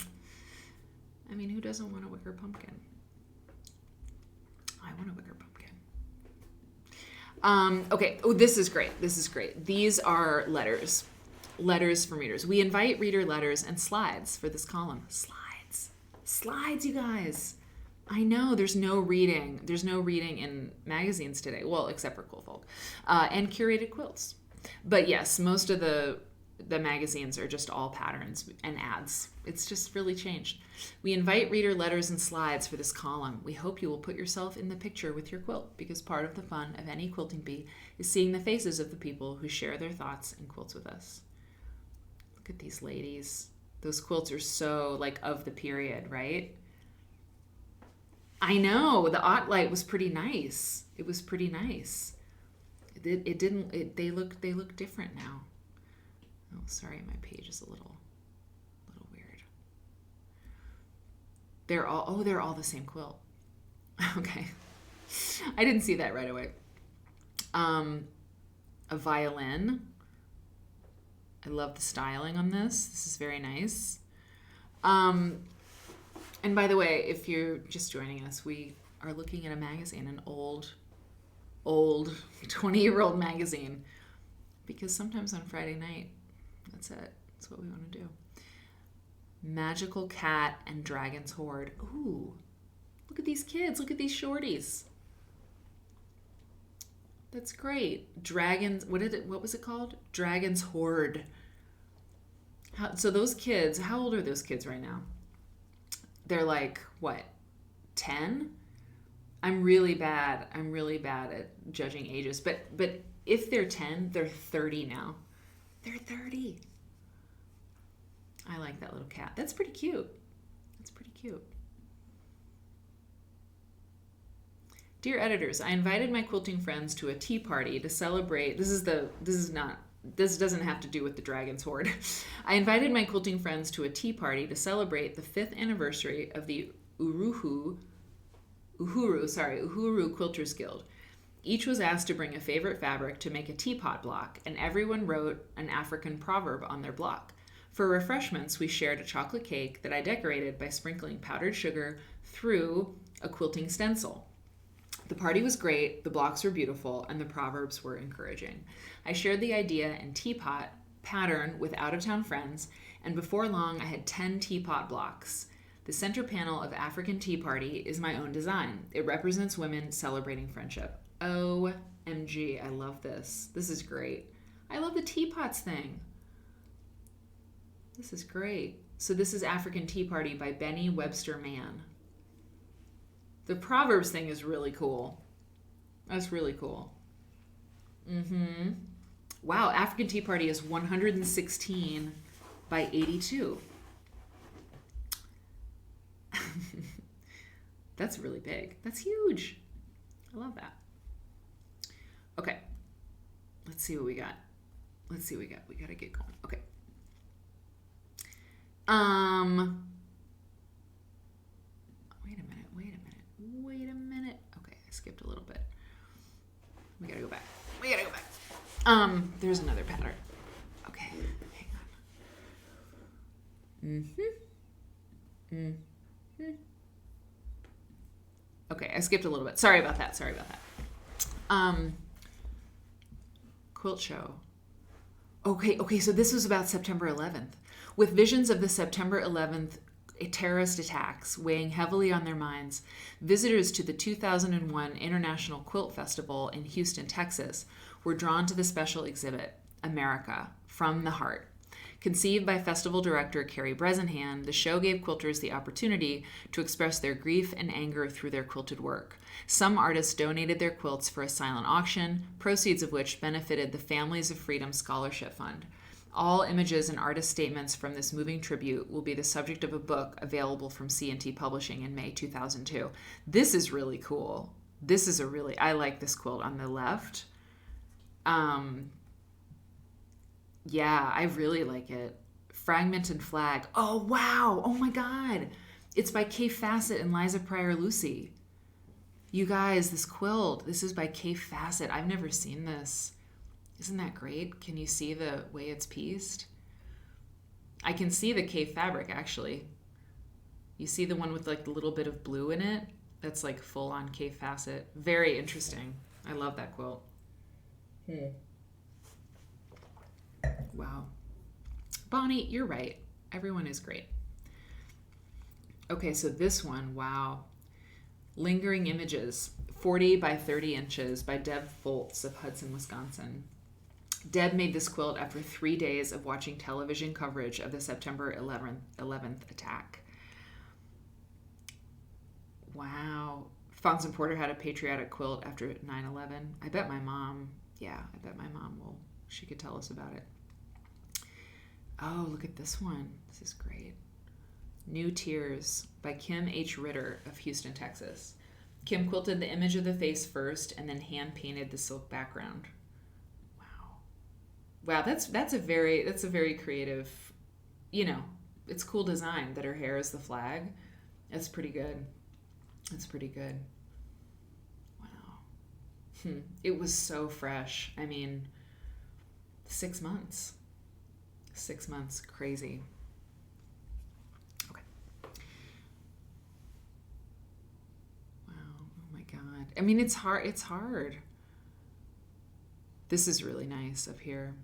I mean, who doesn't want a wicker pumpkin? I want a wicker pumpkin. Okay. Oh, this is great. This is great. These are letters. Letters from readers. We invite reader letters and slides for this column. Slides, you guys. I know there's no reading. There's no reading in magazines today. Well, except for Cool Folk. And curated quilts. But yes, most of the magazines are just all patterns and ads. It's just really changed. We invite reader letters and slides for this column. We hope you will put yourself in the picture with your quilt, because part of the fun of any quilting bee is seeing the faces of the people who share their thoughts and quilts with us. Look at these ladies. Those quilts are so like of the period, right? I know the Ottlight was pretty nice. It was pretty nice. They look different now. Oh, sorry, my page is a little weird. They're all the same quilt. Okay. I didn't see that right away. A violin. I love the styling on this. This is very nice. And by the way, if you're just joining us, we are looking at a magazine, an old 20-year-old magazine, because sometimes on Friday night, that's it. That's what we want to do. Magical Cat and Dragon's Hoard. Ooh, look at these kids. Look at these shorties. That's great. Dragons, what was it called? Dragon's Hoard. So those kids, how old are those kids right now? They're like, what, 10? I'm really bad at judging ages. But if they're 10, they're 30 now. They're 30. I like that little cat. That's pretty cute. Dear editors, I invited my quilting friends to a tea party to celebrate. This doesn't have to do with the Dragon's Hoard. I invited my quilting friends to a tea party to celebrate the 5th anniversary of the Uhuru Quilters Guild. Each was asked to bring a favorite fabric to make a teapot block, and everyone wrote an African proverb on their block. For refreshments, we shared a chocolate cake that I decorated by sprinkling powdered sugar through a quilting stencil. The party was great, the blocks were beautiful, and the proverbs were encouraging. I shared the idea and teapot pattern with out-of-town friends, and before long I had 10 teapot blocks. The center panel of African Tea Party is my own design. It represents women celebrating friendship. OMG, I love this. This is great. I love the teapots thing. This is great. So this is African Tea Party by Benny Webster Mann. The Proverbs thing is really cool. That's really cool. Wow, African Tea Party is 116 by 82. That's really big. That's huge. I love that. Okay. Let's see what we got. We got to get going. Okay. Wait a minute. Okay, I skipped a little bit. We gotta go back. There's another pattern. Okay, hang on. Okay, I skipped a little bit. Sorry about that. Quilt show. Okay, so this was about September 11th. With visions of the September 11th terrorist attacks weighing heavily on their minds, visitors to the 2001 International Quilt Festival in Houston, Texas, were drawn to the special exhibit, America, From the Heart. Conceived by festival director Carrie Bresenhan, the show gave quilters the opportunity to express their grief and anger through their quilted work. Some artists donated their quilts for a silent auction, proceeds of which benefited the Families of Freedom Scholarship Fund. All images and artist statements from this moving tribute will be the subject of a book available from C&T Publishing in May 2002. This is really cool. I like this quilt on the left. Yeah, I really like it. Fragment and Flag. Oh, wow. Oh, my God. It's by Kay Fassett and Liza Pryor-Lucy. You guys, this quilt, this is by Kay Fassett. I've never seen this. Isn't that great? Can you see the way it's pieced? I can see the K fabric, actually. You see the one with like the little bit of blue in it? That's like full on K facet. Very interesting. I love that quilt. Wow. Bonnie, you're right. Everyone is great. Okay, so this one, wow. Lingering Images, 40 by 30 inches by Deb Foltz of Hudson, Wisconsin. Deb made this quilt after 3 days of watching television coverage of the September 11th attack. Wow. Fons and Porter had a patriotic quilt after 9/11. I bet my mom will. She could tell us about it. Oh, look at this one. This is great. New Tears by Kim H. Ritter of Houston, Texas. Kim quilted the image of the face first and then hand painted the silk background. Wow, that's a very creative, it's cool design that her hair is the flag. That's pretty good. Wow. It was so fresh. I mean, 6 months. 6 months. Crazy. Okay. Wow. Oh my God. I mean, it's hard. This is really nice up here.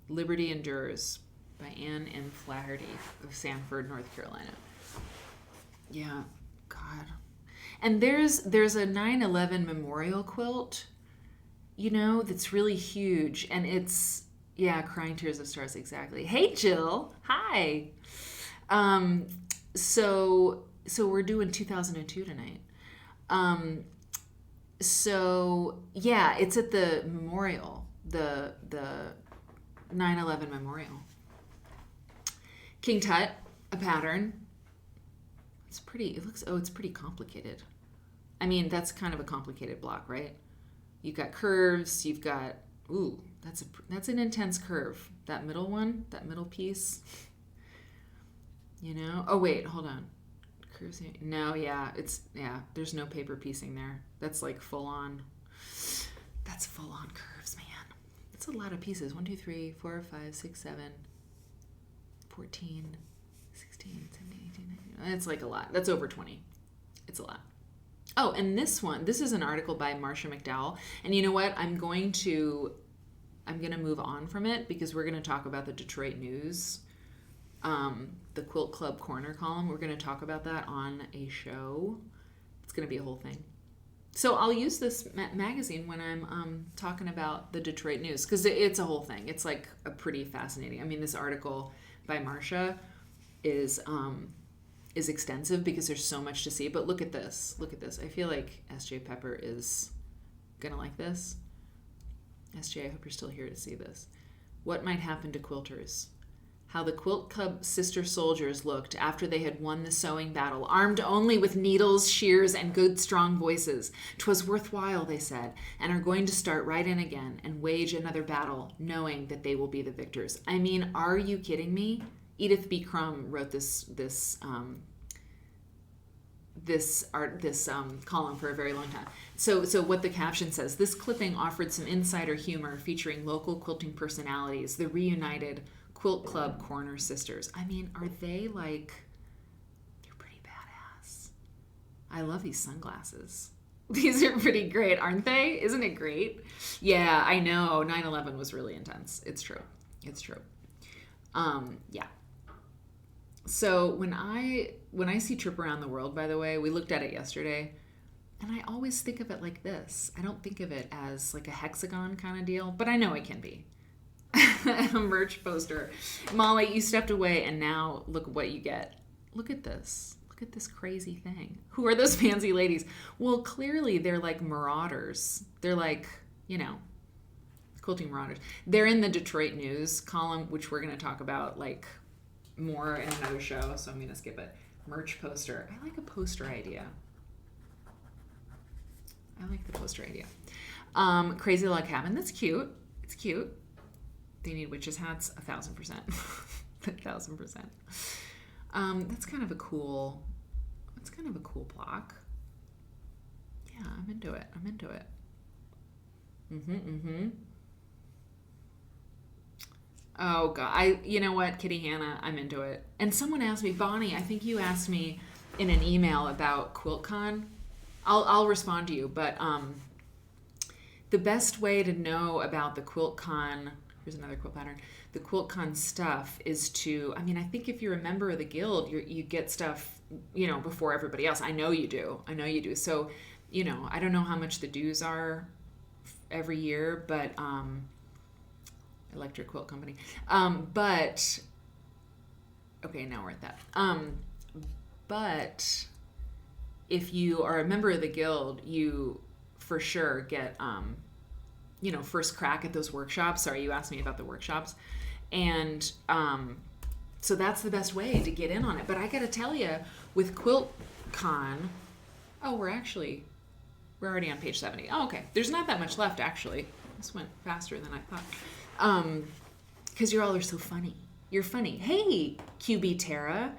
Liberty Endures by Ann M. Flaherty of Sanford, North Carolina. Yeah, God. And there's a 9/11 memorial quilt, that's really huge. And it's, Crying Tears of Stars, exactly. Hey, Jill. Hi. So we're doing 2002 tonight. It's at the memorial, the 9/11 memorial. King Tut, a pattern. It's pretty complicated. I mean, that's kind of a complicated block, right? You've got curves, you've got, that's an intense curve. That middle one, that middle piece, Oh, wait, hold on. Curves, no, there's no paper piecing there. That's like full on curves, man. That's a lot of pieces. 1, 2, 3, 4, 5, 6, 7, 14, 16, 17, 18, 19. It's like a lot. That's over 20. It's a lot. Oh, and this is an article by Marcia McDowell. And you know what? I'm going to move on from it because we're going to talk about the Detroit News, the Quilt Club Corner column. We're going to talk about that on a show. It's going to be a whole thing. So I'll use this magazine when I'm talking about the Detroit News because it's a whole thing. It's like a pretty fascinating. I mean, this article by Marcia is extensive because there's so much to see. But look at this. I feel like S.J. Pepper is gonna like this. S.J., I hope you're still here to see this. What might happen to quilters? How the Quilt Club sister soldiers looked after they had won the sewing battle, armed only with needles, shears, and good strong voices. 'Twas worthwhile, they said, and are going to start right in again and wage another battle, knowing that they will be the victors. I mean, are you kidding me? Edith B. Crum wrote this column for a very long time. So what the caption says, this clipping offered some insider humor featuring local quilting personalities, the reunited Quilt Club Corner Sisters. I mean, are they like, they're pretty badass. I love these sunglasses. These are pretty great, aren't they? Isn't it great? Yeah, I know. 9/11 was really intense. It's true. Yeah. So when I see Trip Around the World, by the way, we looked at it yesterday, and I always think of it like this. I don't think of it as like a hexagon kind of deal, but I know it can be. A merch poster. Molly, you stepped away, and now look what you get. Look at this. Look at this crazy thing. Who are those fancy ladies? Well, clearly they're like marauders. They're like, quilting marauders. They're in the Detroit News column, which we're going to talk about like more in another show, so I'm going to skip it. Merch poster. I like a poster idea. Crazy Log Cabin. That's cute. It's cute. They need witches' hats. 1,000%. 1,000%. That's kind of a cool block. Yeah, I'm into it. Oh God, you know what, Kitty Hannah, I'm into it. And someone asked me, Bonnie, I think you asked me in an email about QuiltCon. I'll respond to you, but the best way to know about the QuiltCon, here's another quilt pattern, the QuiltCon stuff is to, I mean, I think if you're a member of the guild, you get stuff, before everybody else. I know you do. So, I don't know how much the dues are every year, but Electric Quilt Company. But okay, now we're at that. But if you are a member of the guild, you for sure get first crack at those workshops. Sorry, you asked me about the workshops. And so that's the best way to get in on it. But I gotta tell you, with QuiltCon, we're already on page 70. Oh, okay. There's not that much left, actually. This went faster than I thought. Because you all are so funny. You're funny. Hey, QB Tara.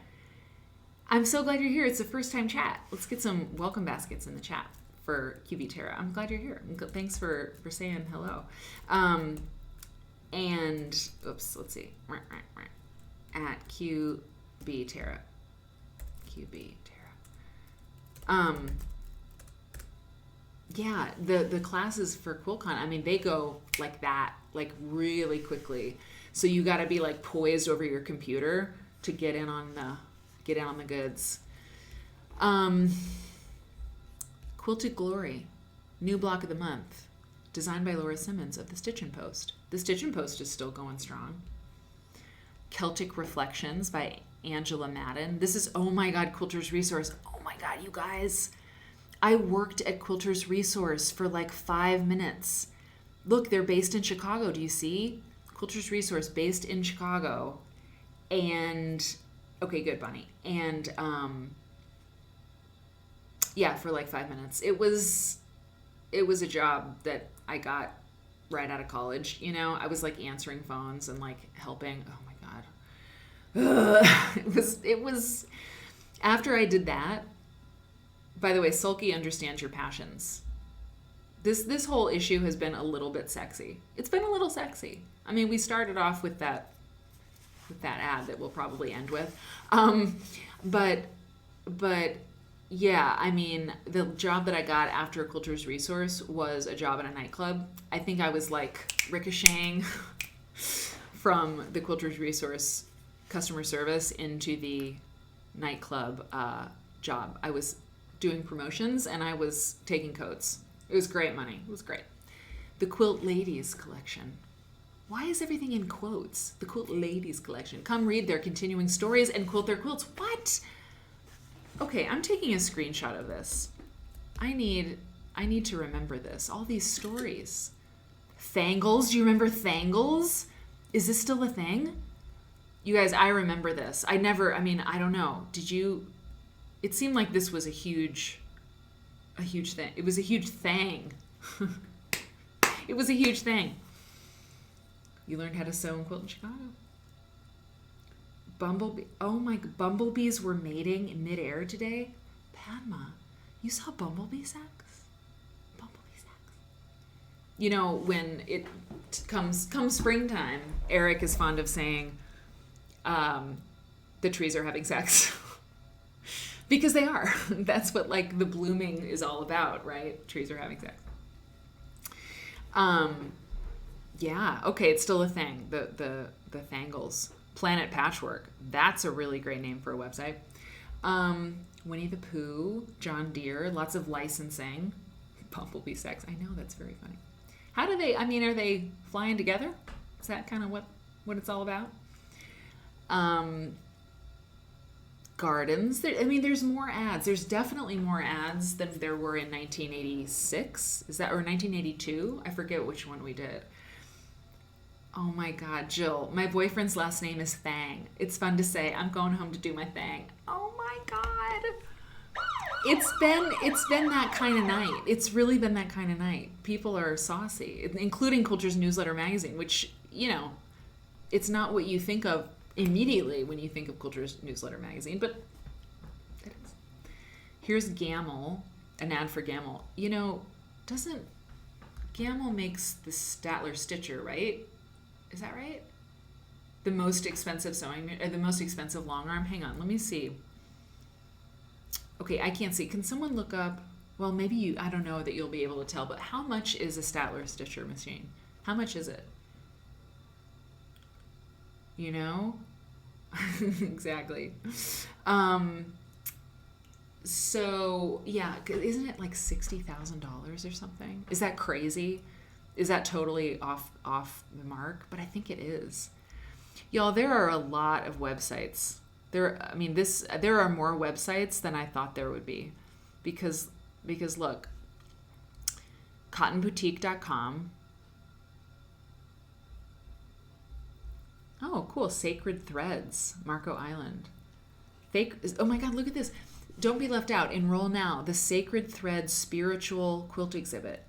I'm so glad you're here. It's the first time chat. Let's get some welcome baskets in the chat for QB Tara. I'm glad you're here. Thanks for saying hello. And, oops, let's see. At QB Tara. QB Tara. Yeah, the classes for QuiltCon, I mean, they go like that, like really quickly. So you got to be like poised over your computer to get in on the goods. Quilted Glory, new block of the month, designed by Laura Simmons of the Stitch and Post. The Stitch and Post is still going strong. Celtic Reflections by Angela Madden. This is, oh my God, Quilters Resource. Oh my God, you guys. I worked at Quilters Resource for like 5 minutes. Look, they're based in Chicago. Do you see? Quilters Resource based in Chicago. And, okay, good, Bunny. And, for like 5 minutes. It was a job that I got right out of college. I was like answering phones and like helping. Oh my God. It was, after I did that, by the way, Sulky understands your passions. This whole issue has been a little bit sexy. It's been a little sexy. I mean, we started off with that ad that we'll probably end with. But yeah, I mean, the job that I got after Quilters Resource was a job in a nightclub. I think I was like ricocheting from the Quilters Resource customer service into the nightclub job. I was doing promotions and I was taking coats. It was great money. It was great. The Quilt Ladies collection. Why is everything in quotes? The Quilt Ladies collection. Come read their continuing stories and quilt their quilts. What? Okay, I'm taking a screenshot of this. I need to remember this. All these stories. Thangles. Do you remember Thangles? Is this still a thing? You guys, I remember this. I don't know. Did you? It seemed like this was a huge thing. It was a huge thing. It was a huge thing. You learned how to sew and quilt in Chicago. Bumblebee. Oh my, bumblebees were mating in midair today. Padma, you saw bumblebee sex? Bumblebee sex. When it comes springtime, Eric is fond of saying, the trees are having sex. Because they are. That's what like the blooming is all about, right? Trees are having sex. Yeah. Okay, it's still a thing. The Thangles. Planet Patchwork. That's a really great name for a website. Winnie the Pooh, John Deere, lots of licensing. Bumblebee sex. I know, that's very funny. How do they, are they flying together? Is that kind of what it's all about? Gardens. There's more ads. There's definitely more ads than there were in 1986. Or 1982? I forget which one we did. Oh my God, Jill. My boyfriend's last name is Thang. It's fun to say, I'm going home to do my thing. Oh my God. It's been that kind of night. It's really been that kind of night. People are saucy, including Quilters Newsletter Magazine, which, it's not what you think of immediately when you think of Quilters Newsletter Magazine, but it is. Here's Gamble, an ad for Gamble. Gamble makes the Statler Stitcher, right? Is that right? The most expensive the most expensive long arm. Hang on, let me see. Okay, I can't see. Can someone look up? Well, maybe you. I don't know that you'll be able to tell. But how much is a Statler Stitcher machine? How much is it? You know? Exactly. So yeah, isn't it like $60,000 or something? Is that crazy? Is that totally off the mark? But I think it is. Y'all, there are a lot of websites. There are more websites than I thought there would be, because look, cottonboutique.com. Oh, cool. Sacred Threads, Marco Island. Oh my God, look at this. Don't be left out. Enroll now. The Sacred Threads Spiritual Quilt Exhibit,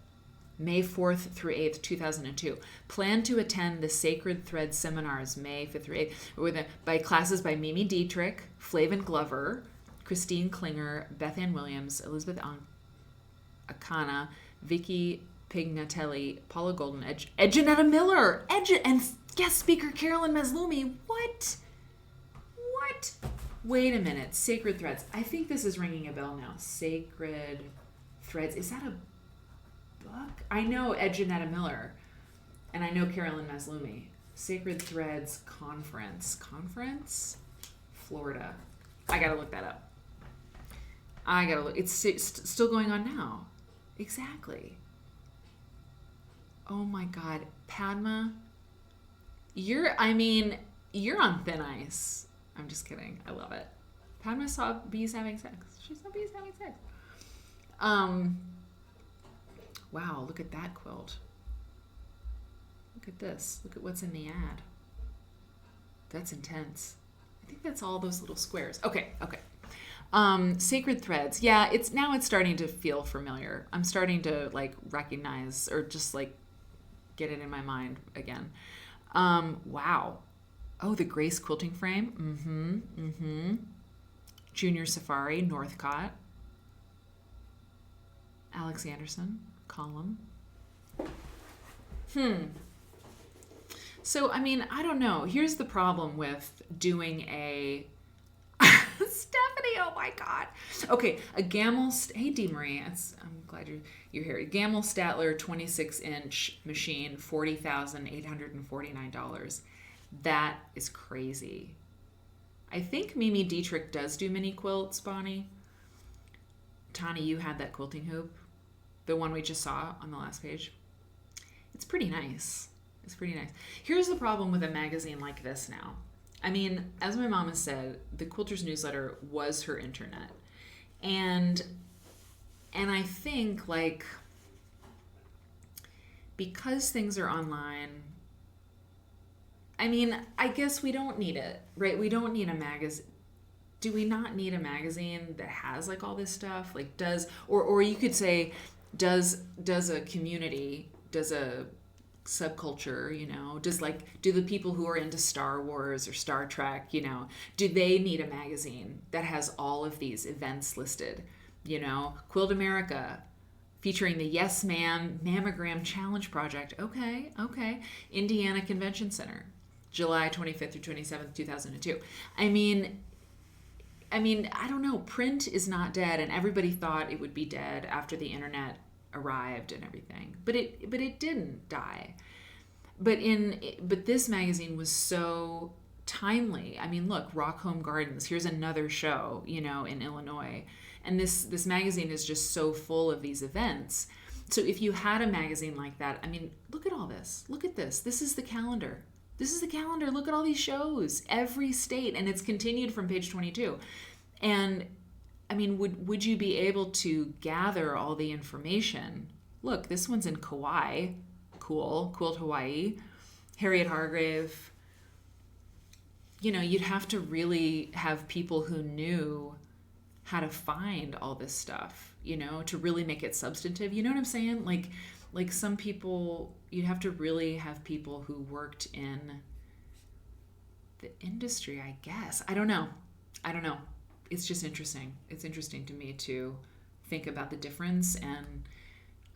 May 4th through 8th, 2002. Plan to attend the Sacred Threads seminars May 5th through 8th by classes by Mimi Dietrich, Flavin Glover, Christine Klinger, Beth Ann Williams, Elizabeth Akana, Vicky Pignatelli, Paula Golden, Edgenetta Miller, and guest speaker Carolyn Maslumi. What? Wait a minute. Sacred Threads. I think this is ringing a bell now. Sacred Threads. Is that a book? I know Edgenetta Miller, and I know Carolyn Maslumi. Sacred Threads Conference, Florida. I gotta look that up. It's still going on now. Exactly. Oh my God, Padma, you're on thin ice. I'm just kidding. I love it. Padma saw bees having sex. She saw bees having sex. Wow, look at that quilt. Look at this. Look at what's in the ad. That's intense. I think that's all those little squares. Okay. Sacred Threads. Yeah, it's starting to feel familiar. I'm starting to like recognize or just like get it in my mind again. Wow. Oh, the Grace quilting frame. Junior Safari, Northcott. Alex Anderson, column. So, I don't know. Here's the problem with doing a... Stephanie, oh my God. Okay, a Gamel... Hey, Dee Marie. I'm glad you're here. Gamel Statler 26-inch machine, $40,849. That is crazy. I think Mimi Dietrich does do mini quilts, Bonnie. Tani, you had that quilting hoop. The one we just saw on the last page. It's pretty nice. Here's the problem with a magazine like this now. As my mom has said, the Quilters Newsletter was her internet. And I think, like, because things are online, I guess we don't need it, right? We don't need a magazine. Do we not need a magazine that has, like, all this stuff? Like, or you could say, does a community, does a subculture, do the people who are into Star Wars or Star Trek, do they need a magazine that has all of these events listed? Quilt America featuring the Yes Ma'am Mammogram Challenge Project. Okay. Indiana Convention Center, July 25th through 27th, 2002. I don't know. Print is not dead, and everybody thought it would be dead after the internet arrived and everything, but it didn't die. But this magazine was so timely. Look, Rock Home Gardens. Here's another show, in Illinois, and this magazine is just so full of these events. So if you had a magazine like that, look at all this. Look at this. This is the calendar. Look at all these shows, every state, and it's continued from page 22. And would you be able to gather all the information? Look, this one's in Kauai. Cool. Quilt Hawaii. Harriet Hargrave. You'd have to really have people who knew how to find all this stuff, to really make it substantive. You know what I'm saying? Like some people, you'd have to really have people who worked in the industry, I guess. I don't know. It's just interesting. It's interesting to me to think about the difference, and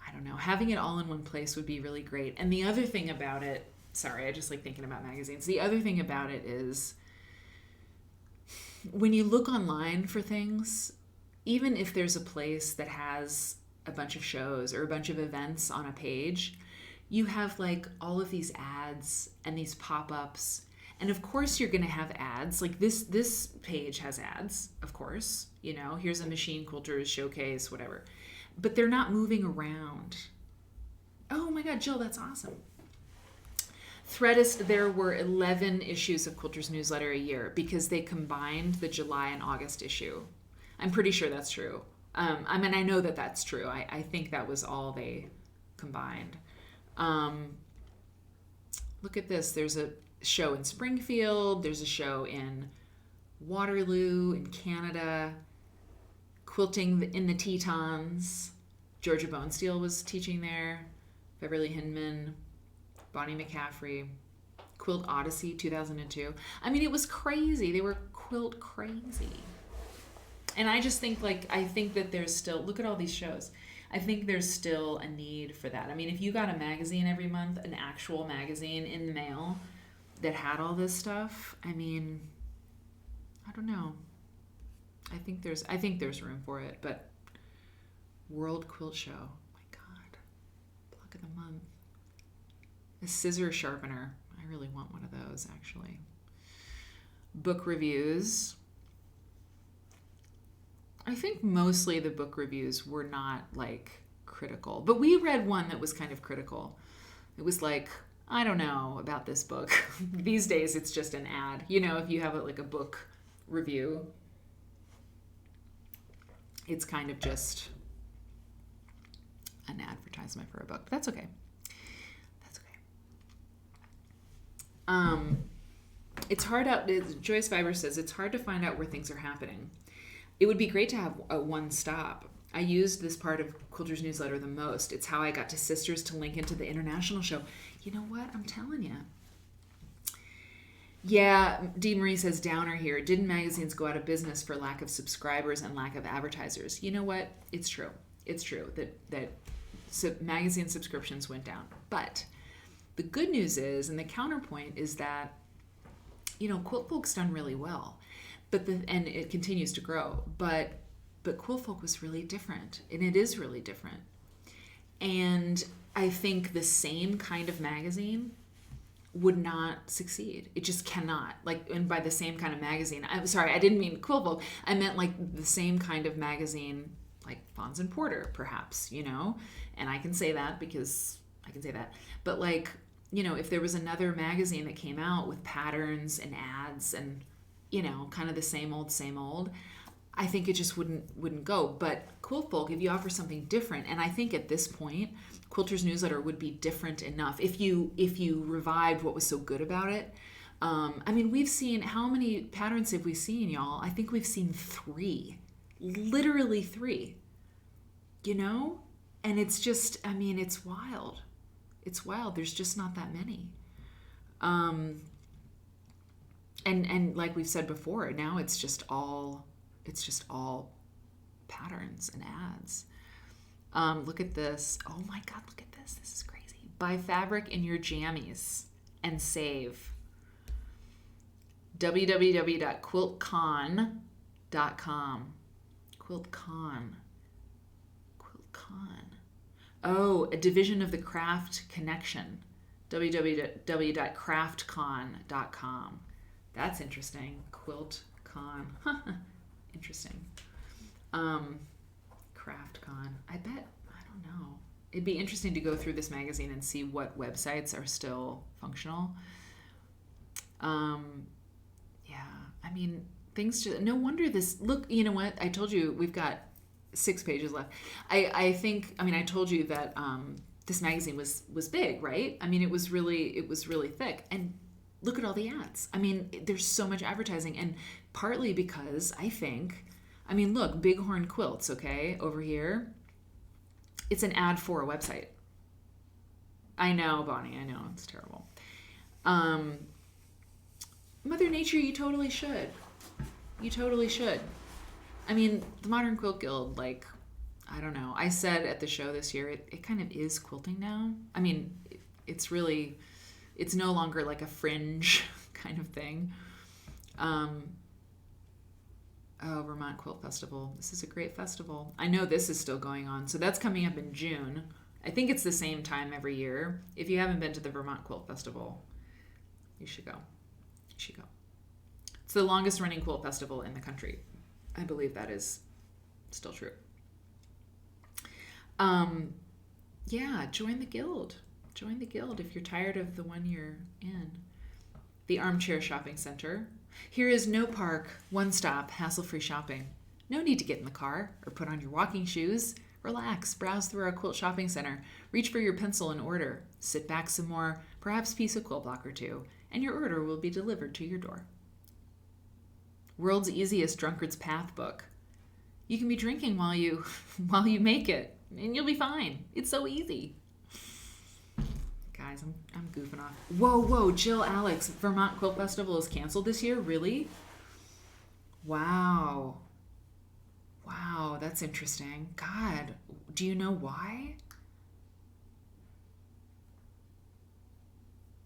I don't know, having it all in one place would be really great. And the other thing about it Sorry, I just like thinking about magazines. The other thing about it is when you look online for things, even if there's a place that has a bunch of shows or a bunch of events on a page, you have like all of these ads and these pop-ups. And of course you're going to have ads. Like this page has ads, of course. You know, here's a machine quilters showcase, whatever. But they're not moving around. Oh my God, Jill, that's awesome. Threadist, there were 11 issues of Quilters Newsletter a year because they combined the July and August issue. I'm pretty sure that's true. I mean, I know that that's true. I think that was all they combined. Look at this. There's a show in Springfield. There's a show in Waterloo in Canada. Quilting in the Tetons. Georgia Bonesteel was teaching there. Beverly Hindman. Bonnie McCaffrey. Quilt Odyssey 2002. I mean, it was crazy. They were quilt crazy. And I just think, like, I think that there's still, look at all these shows. I think there's still a need for that. I mean, if you got a magazine every month, an actual magazine in the mail that had all this stuff, I mean, I don't know. I think there's room for it, but World Quilt Show, my God, Pluck of the Month. A scissor sharpener. I really want one of those, actually. Book reviews. I think mostly the book reviews were not like critical, but we read one that was kind of critical. It was like, I don't know about this book. These days it's just an ad. You know, if you have like a book review, it's kind of just an advertisement for a book. That's okay. That's okay. It's hard out. Joyce Fiber says it's hard to find out where things are happening. It would be great to have a one stop. I used this part of Quilters Newsletter the most. It's how I got to Sisters to link into the international show. You know what? I'm telling you. Yeah, Dee Marie says downer here. Didn't magazines go out of business for lack of subscribers and lack of advertisers? You know what? It's true. It's true that magazine subscriptions went down. But the good news is, and the counterpoint is that, you know, Quilt Folk's done really well. And it continues to grow, but Quilt Folk was really different, and it is really different. And I think the same kind of magazine would not succeed. It just cannot. Like, and by the same kind of magazine, I'm sorry, I didn't mean Quilt Folk. I meant like the same kind of magazine, like Fons and Porter, perhaps, you know. And I can say that because I can say that. But like, you know, if there was another magazine that came out with patterns and ads and, you know, kind of the same old, I think it just wouldn't go. But Quilt Folk, if you offer something different, and I think at this point, Quilters Newsletter would be different enough if you revived what was so good about it. I mean, we've seen, how many patterns have we seen, y'all? I think we've seen 3, literally 3, you know? And it's just, I mean, it's wild. It's wild. There's just not that many. And like we've said before, now it's just all patterns and ads. Look at this. Oh my God, look at this. This is crazy. Buy fabric in your jammies and save. www.quiltcon.com. QuiltCon. Oh, a division of the Craft Connection. www.craftcon.com. That's interesting. QuiltCon. Interesting. CraftCon. I bet, I don't know. It'd be interesting to go through this magazine and see what websites are still functional. Yeah, I mean, things just, no wonder this, look, you know what? I told you we've got 6 pages left. I think, I mean, I told you that this magazine was big, right? I mean, it was really thick. And look at all the ads. I mean, there's so much advertising, and partly because I think, I mean, look, Bighorn Quilts, okay, over here. It's an ad for a website. I know, Bonnie, I know, it's terrible. Mother Nature, you totally should. You totally should. I mean, the Modern Quilt Guild, like, I don't know. I said at the show this year, it kind of is quilting now. I mean, it's really, It's no longer like a fringe kind of thing. Vermont Quilt Festival. This is a great festival. I know this is still going on. So that's coming up in June. I think it's the same time every year. If you haven't been to the Vermont Quilt Festival, you should go. You should go. It's the longest running quilt festival in the country. I believe that is still true. Yeah, join the guild. Join the guild if you're tired of the one you're in. The Armchair Shopping Center. Here is no park, one stop, hassle-free shopping. No need to get in the car or put on your walking shoes. Relax, browse through our quilt shopping center, reach for your pencil and order. Sit back some more, perhaps piece a quilt block or two, and your order will be delivered to your door. World's Easiest Drunkard's Path book. You can be drinking while you make it, and you'll be fine. It's so easy. Guys, I'm goofing off. Whoa, Jill, Alex, Vermont Quilt Festival is canceled this year? Really? Wow, that's interesting. God, do you know why?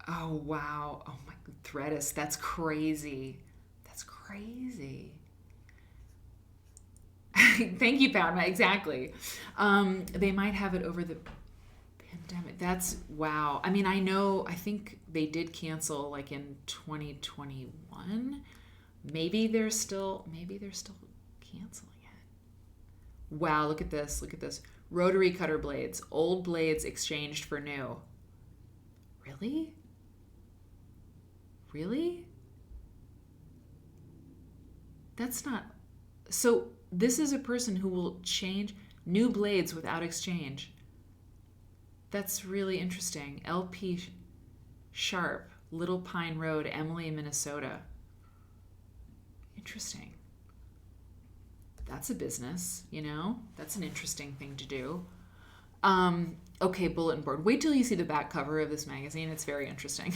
Oh, wow. Oh, my, Threadis, that's crazy. That's crazy. Thank you, Padma. Exactly. They might have it over the pandemic. That's, wow. I mean, I think they did cancel like in 2021. Maybe they're still canceling it. Wow, look at this. Rotary cutter blades. Old blades exchanged for new. Really? That's not... So this is a person who will change new blades without exchange. That's really interesting. LP Sharp, Little Pine Road, Emily, Minnesota. Interesting. That's a business, you know? That's an interesting thing to do. Okay, bulletin board. Wait till you see the back cover of this magazine. It's very interesting.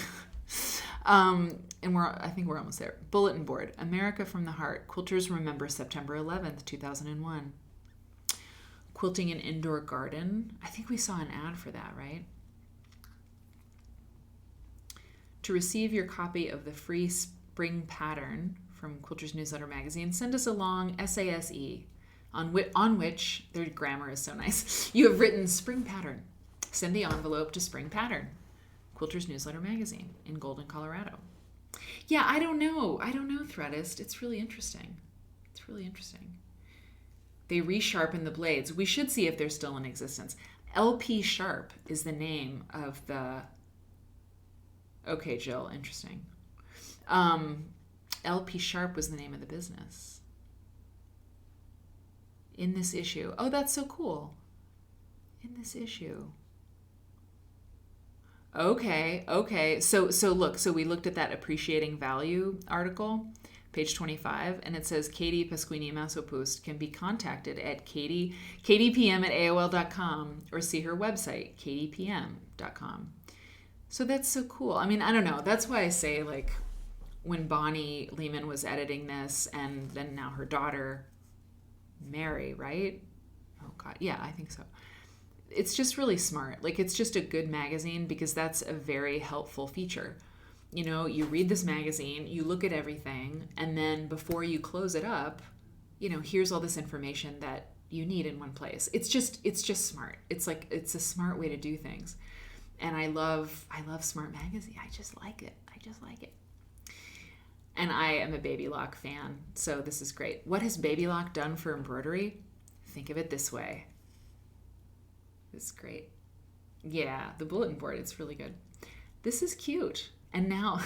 And I think we're almost there. Bulletin board. America from the Heart. Quilters remember September 11th, 2001. Quilting an indoor garden. I think we saw an ad for that, right? To receive your copy of the free spring pattern from Quilters Newsletter Magazine, send us a long SASE on which, their grammar is so nice, you have written spring pattern. Send the envelope to spring pattern, Quilters Newsletter Magazine in Golden, Colorado. Yeah, I don't know, Threadist. It's really interesting. They resharpen the blades. We should see if they're still in existence. LP Sharp is the name of the... Okay, Jill, interesting. LP Sharp was the name of the business. In this issue. Oh, that's so cool. In this issue. Okay. So look, we looked at that appreciating value article, page 25, and it says Katie Pasquini Masopust can be contacted at katiepm@aol.com or see her website, katiepm.com. So that's so cool. I mean, I don't know. That's why I say, like, when Bonnie Lehman was editing this, and then now her daughter, Mary, right? Oh, God. Yeah, I think so. It's just really smart. Like, it's just a good magazine because that's a very helpful feature. You know, you read this magazine, you look at everything, and then before you close it up, you know, here's all this information that you need in one place. It's just smart. It's like, it's a smart way to do things. And I love Smart Magazine. I just like it. And I am a Baby Lock fan, so this is great. What has Baby Lock done for embroidery? Think of it this way. It's great. Yeah, the bulletin board, it's really good. This is cute. And now,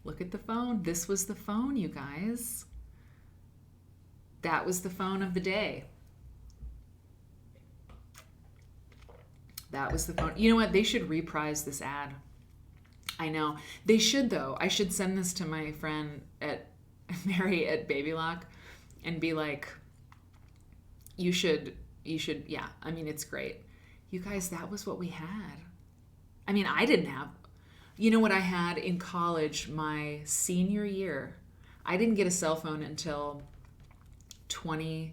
look at the phone. This was the phone, you guys. That was the phone of the day. That was the phone. You know what? They should reprise this ad. I know. They should, though. I should send this to my friend at Mary at Baby Lock and be like, you should, yeah. I mean, it's great. You guys, that was what we had. I mean, I didn't have, you know what I had in college my senior year? I didn't get a cell phone until I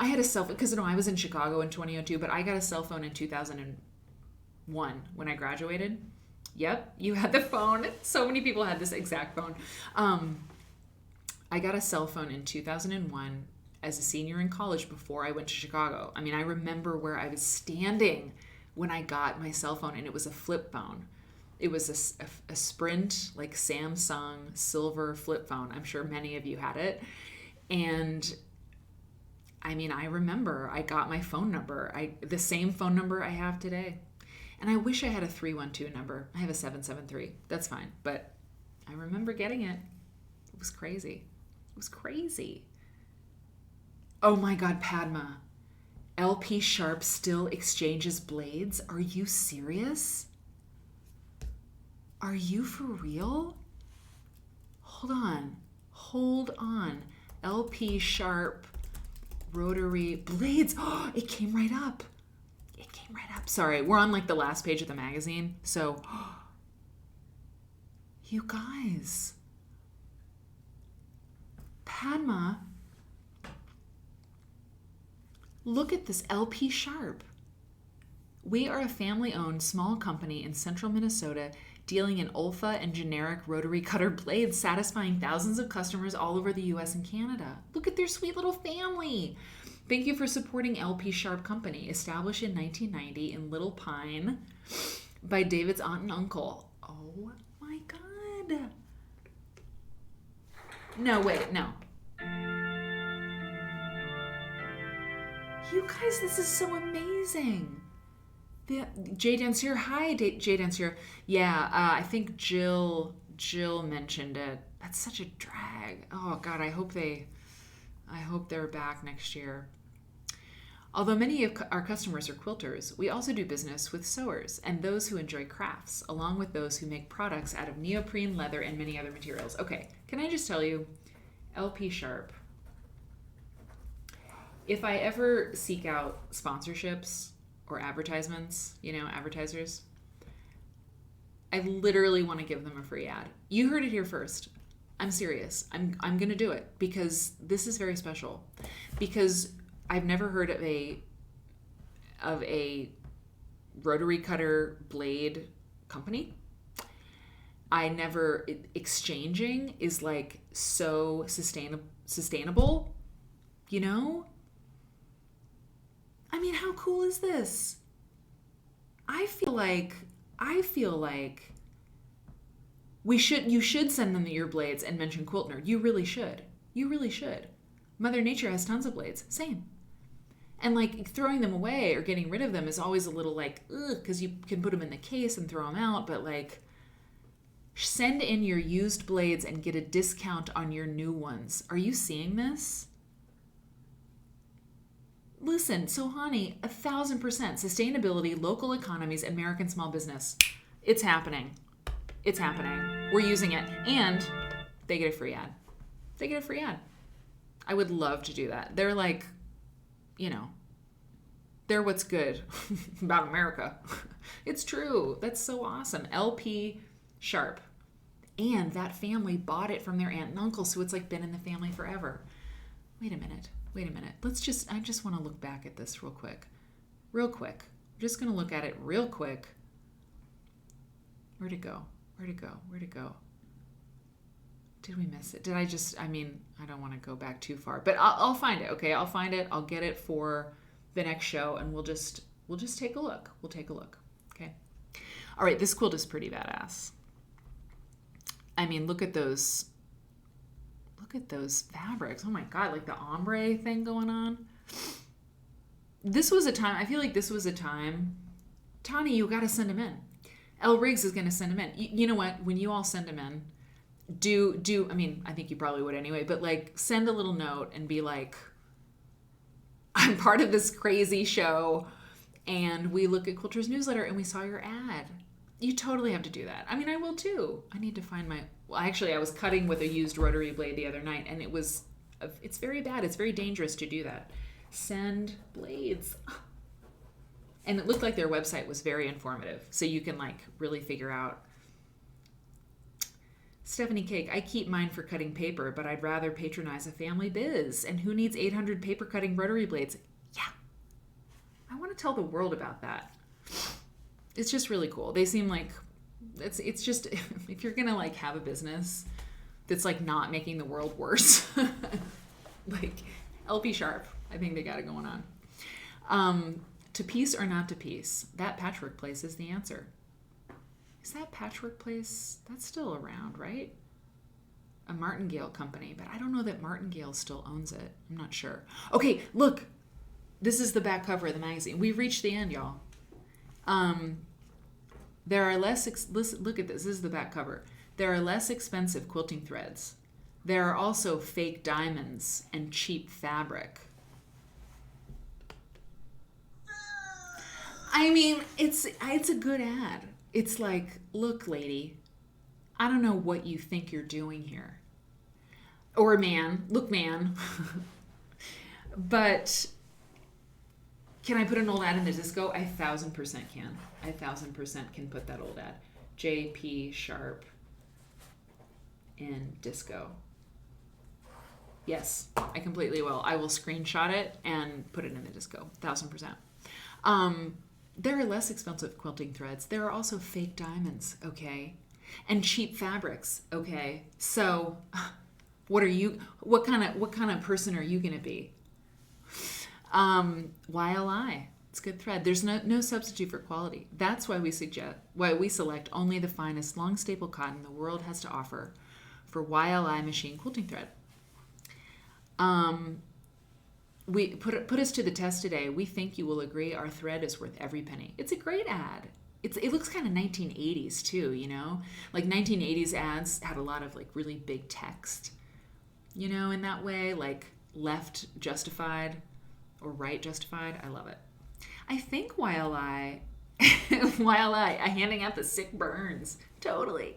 had a cell phone, because I was in Chicago in 2002, but I got a cell phone in 2001 when I graduated. Yep, you had the phone. So many people had this exact phone. I got a cell phone in 2001 as a senior in college before I went to Chicago. I mean, I remember where I was standing when I got my cell phone, and it was a flip phone. It was a Sprint, like Samsung silver flip phone. I'm sure many of you had it. And I mean, I remember I got my phone number, the same phone number I have today. And I wish I had a 312 number. I have a 773. That's fine. But I remember getting it. It was crazy. It was crazy. Oh my God, Padma. LP Sharp still exchanges blades? Are you serious? Are you for real? Hold on. LP Sharp rotary blades. Oh, it came right up. Sorry, we're on like the last page of the magazine. So, you guys. Padma, look at this LP Sharp. We are a family-owned small company in central Minnesota dealing in Olfa and generic rotary cutter blades, satisfying thousands of customers all over the U.S. and Canada. Look at their sweet little family. Thank you for supporting LP Sharp Company, established in 1990 in Little Pine by David's aunt and uncle. Oh my God. No, wait, no. You guys, this is so amazing. Jay Dansier, hi, Jay Dansier. Yeah, I think Jill mentioned it. That's such a drag. Oh God, I hope they're back next year. Although many of our customers are quilters, we also do business with sewers and those who enjoy crafts, along with those who make products out of neoprene, leather, and many other materials. Okay, can I just tell you, LP Sharp, if I ever seek out sponsorships or advertisements, advertisers, I literally want to give them a free ad. You heard it here first. I'm serious. I'm going to do it because this is very special. Because I've never heard of a rotary cutter blade company. Exchanging is like so sustainable, I mean, how cool is this? I feel like you should send them your blades and mention Quilt Nerd. You really should. Mother Nature has tons of blades. Same. And like throwing them away or getting rid of them is always a little like, ugh, because you can put them in the case and throw them out. But like, send in your used blades and get a discount on your new ones. Are you seeing this? Listen, Sohani, 1,000%. Sustainability, local economies, American small business. It's happening. We're using it. And they get a free ad. I would love to do that. They're like, they're what's good about America. It's true. That's so awesome. LP Sharp. And that family bought it from their aunt and uncle, so it's like been in the family forever. Wait a minute. I just want to look back at this real quick. I'm just going to look at it real quick. Where'd it go? Did we miss it? I don't want to go back too far, but I'll find it. Okay. I'll find it. I'll get it for the next show and we'll just take a look. Okay. All right. This quilt is pretty badass. I mean, look at those fabrics. Oh my God. Like the ombre thing going on. I feel like this was a time, Tani, you got to send them in. L Riggs is going to send them in. You know what? When you all send them in, I think you probably would anyway, but like send a little note and be like, I'm part of this crazy show and we look at Quilters Newsletter and we saw your ad. You totally have to do that. I mean, I will too. I need to find I was cutting with a used rotary blade the other night and it's very bad. It's very dangerous to do that. Send blades. And it looked like their website was very informative. So you can like really figure out. Stephanie Cake, I keep mine for cutting paper, but I'd rather patronize a family biz. And who needs 800 paper cutting rotary blades? Yeah. I want to tell the world about that. It's just really cool. They seem like it's just, if you're gonna like have a business that's like not making the world worse, like LP Sharp, I think they got it going on. To piece or not to piece, that patchwork place is the answer. Is that patchwork place, that's still around, right? A Martingale company, but I don't know that Martingale still owns it. I'm not sure. Okay, look, this is the back cover of the magazine. We've reached the end, y'all. There are look at this. This is the back cover. There are less expensive quilting threads. There are also fake diamonds and cheap fabric. I mean, it's a good ad. It's like, look, lady, I don't know what you think you're doing here. Or man, look, man. But can I put an old ad in the disco? 1,000% can. 1,000% can put that old ad. JP Sharp in disco. Yes, I completely will. I will screenshot it and put it in the disco. 1,000%. There are less expensive quilting threads. There are also fake diamonds, okay? And cheap fabrics, okay? So, what kind of person are you gonna be? YLI, it's good thread. There's no substitute for quality. That's why we select only the finest long staple cotton the world has to offer for YLI machine quilting thread. We put us to the test today. We think you will agree our thread is worth every penny. It's a great ad. It looks kind of 1980s too, you know? Like 1980s ads had a lot of like really big text, you know, in that way, like left justified or right justified. I love it. I think YLI, handing out the sick burns. Totally.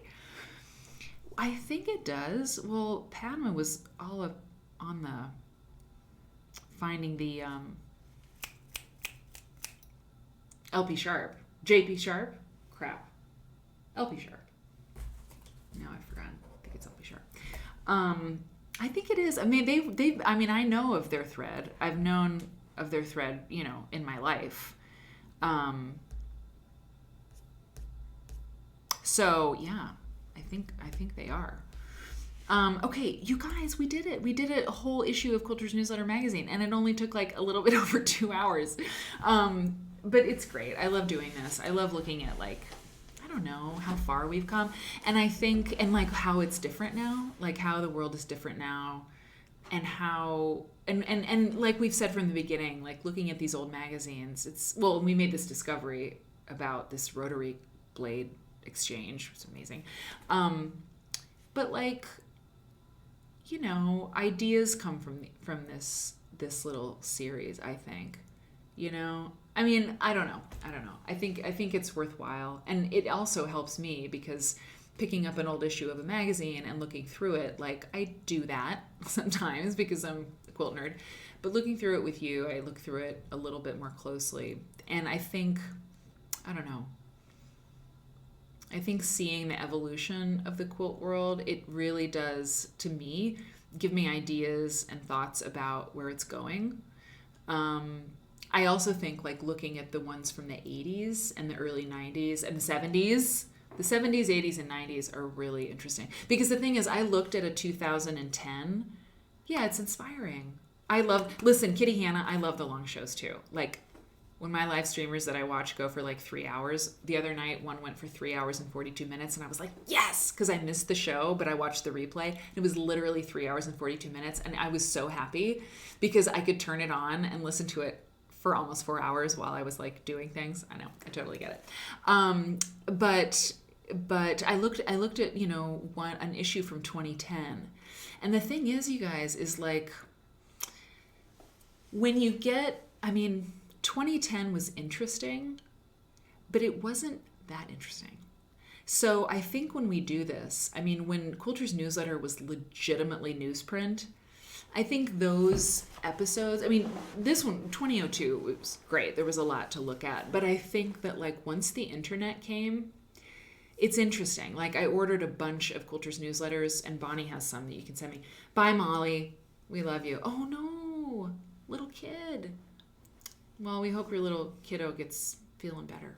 I think it does. Well, Padma was all up on the finding the LP Sharp. JP Sharp? Crap. LP Sharp. No, I forgot. I think it's LP Sharp. I think it is. I mean, I know of their thread. I've known of their thread, you know, in my life. So yeah, I think they are. Okay, you guys, we did it. We did a whole issue of Quilters Newsletter Magazine, and it only took like a little bit over 2 hours. But it's great. I love doing this. I love looking at like, I don't know, how far we've come. And I think, and like how it's different now, like how the world is different now, and how, and like we've said from the beginning, like looking at these old magazines, we made this discovery about this rotary blade exchange, which is amazing. But like, you know, ideas come from this little series, I think. You know, I mean, I don't know. I think it's worthwhile, and it also helps me because picking up an old issue of a magazine and looking through it, like I do that sometimes because I'm a quilt nerd, but looking through it with you, I look through it a little bit more closely, and I think, I don't know. I think seeing the evolution of the quilt world, it really does, to me, give me ideas and thoughts about where it's going. I also think like looking at the ones from the 80s and the early 90s and the 70s, the 70s, 80s, and 90s are really interesting. Because the thing is, I looked at a 2010. Yeah, it's inspiring. Listen, Kitty Hannah, I love the long shows too. Like, when my live streamers that I watch go for like 3 hours, the other night one went for 3 hours and 42 minutes, and I was like, yes, because I missed the show, but I watched the replay. It was literally 3 hours and 42 minutes, and I was so happy because I could turn it on and listen to it for almost 4 hours while I was like doing things. I know, I totally get it. But I looked at, you know, an issue from 2010, and the thing is, you guys, is like when you get, I mean, 2010 was interesting, but it wasn't that interesting. So I think when we do this, I mean, when Quilters Newsletter was legitimately newsprint, I think those episodes, I mean, this one, 2002, was great. There was a lot to look at. But I think that, like, once the internet came, it's interesting. Like, I ordered a bunch of Quilters newsletters, and Barney has some that you can send me. Bye, Molly. We love you. Oh, no. Little kid. Well, we hope your little kiddo gets feeling better.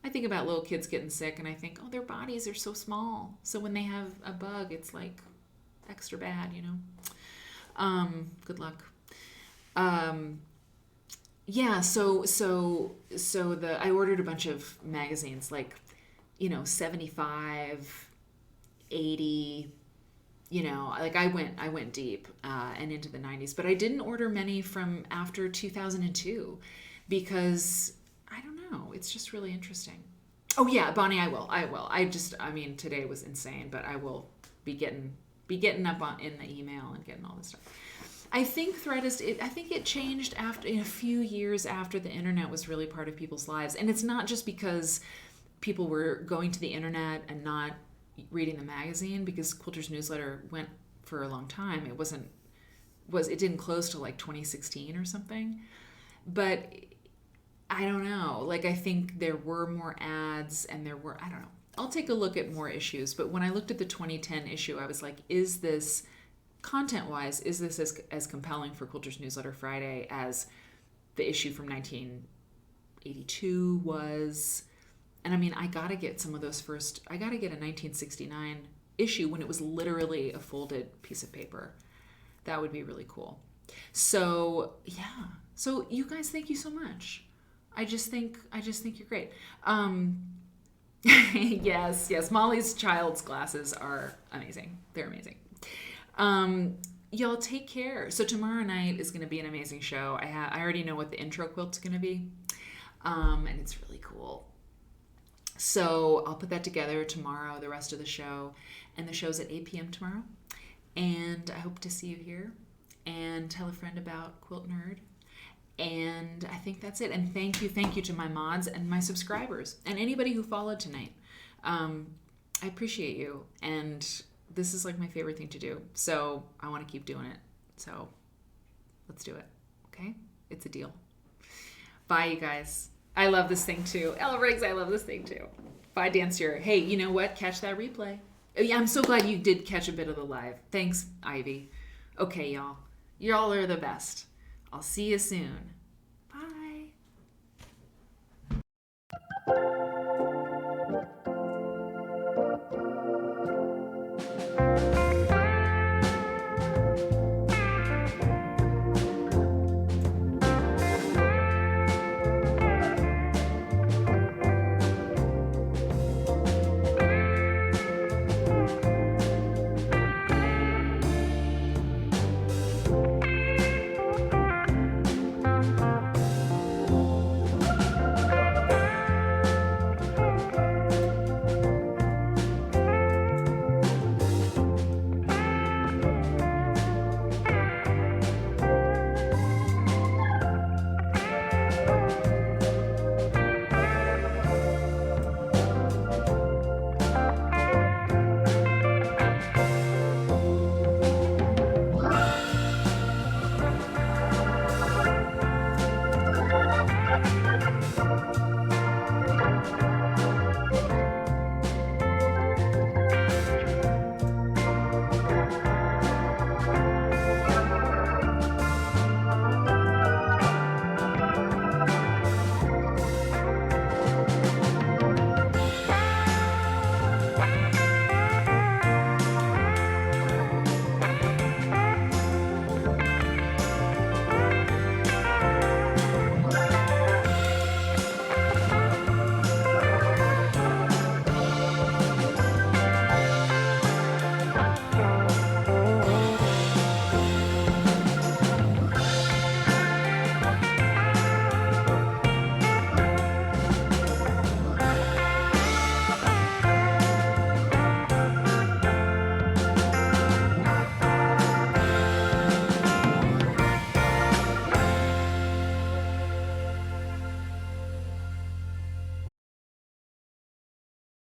I think about little kids getting sick, and I think, oh, their bodies are so small. So when they have a bug, it's like extra bad, you know. Good luck. Yeah, so I ordered a bunch of magazines, like, you know, 75, 80, you know, like I went deep and into the 90s, but I didn't order many from after 2002 because I don't know, it's just really interesting. Oh yeah, Bonnie, I will. I mean, today was insane, but I will be getting up on in the email and getting all this stuff. I think I think it changed after, in a few years after the internet was really part of people's lives. And it's not just because people were going to the internet and not reading the magazine, because Quilters Newsletter went for a long time. It didn't close till like 2016 or something. But I don't know. Like, I think there were more ads and I don't know. I'll take a look at more issues. But when I looked at the 2010 issue, I was like, is this, content-wise, is this as compelling for Quilters Newsletter Friday as the issue from 1982 was? And I mean, I got to get some of those first, I got to get a 1969 issue when it was literally a folded piece of paper. That would be really cool. So, yeah. So, you guys, thank you so much. I just think you're great. Yes. Molly's child's glasses are amazing. They're amazing. Y'all take care. So tomorrow night is going to be an amazing show. I already know what the intro quilt's going to be. And it's really cool. So I'll put that together tomorrow, the rest of the show. And the show's at 8 p.m. tomorrow. And I hope to see you here. And tell a friend about Quilt Nerd. And I think that's it. And thank you to my mods and my subscribers and anybody who followed tonight. I appreciate you. And this is like my favorite thing to do. So I want to keep doing it. So let's do it. Okay? It's a deal. Bye, you guys. I love this thing too. Ella Riggs, I love this thing too. Bye, Dancer. Hey, you know what? Catch that replay. Oh, yeah, I'm so glad you did catch a bit of the live. Thanks, Ivy. Okay, y'all. Y'all are the best. I'll see you soon.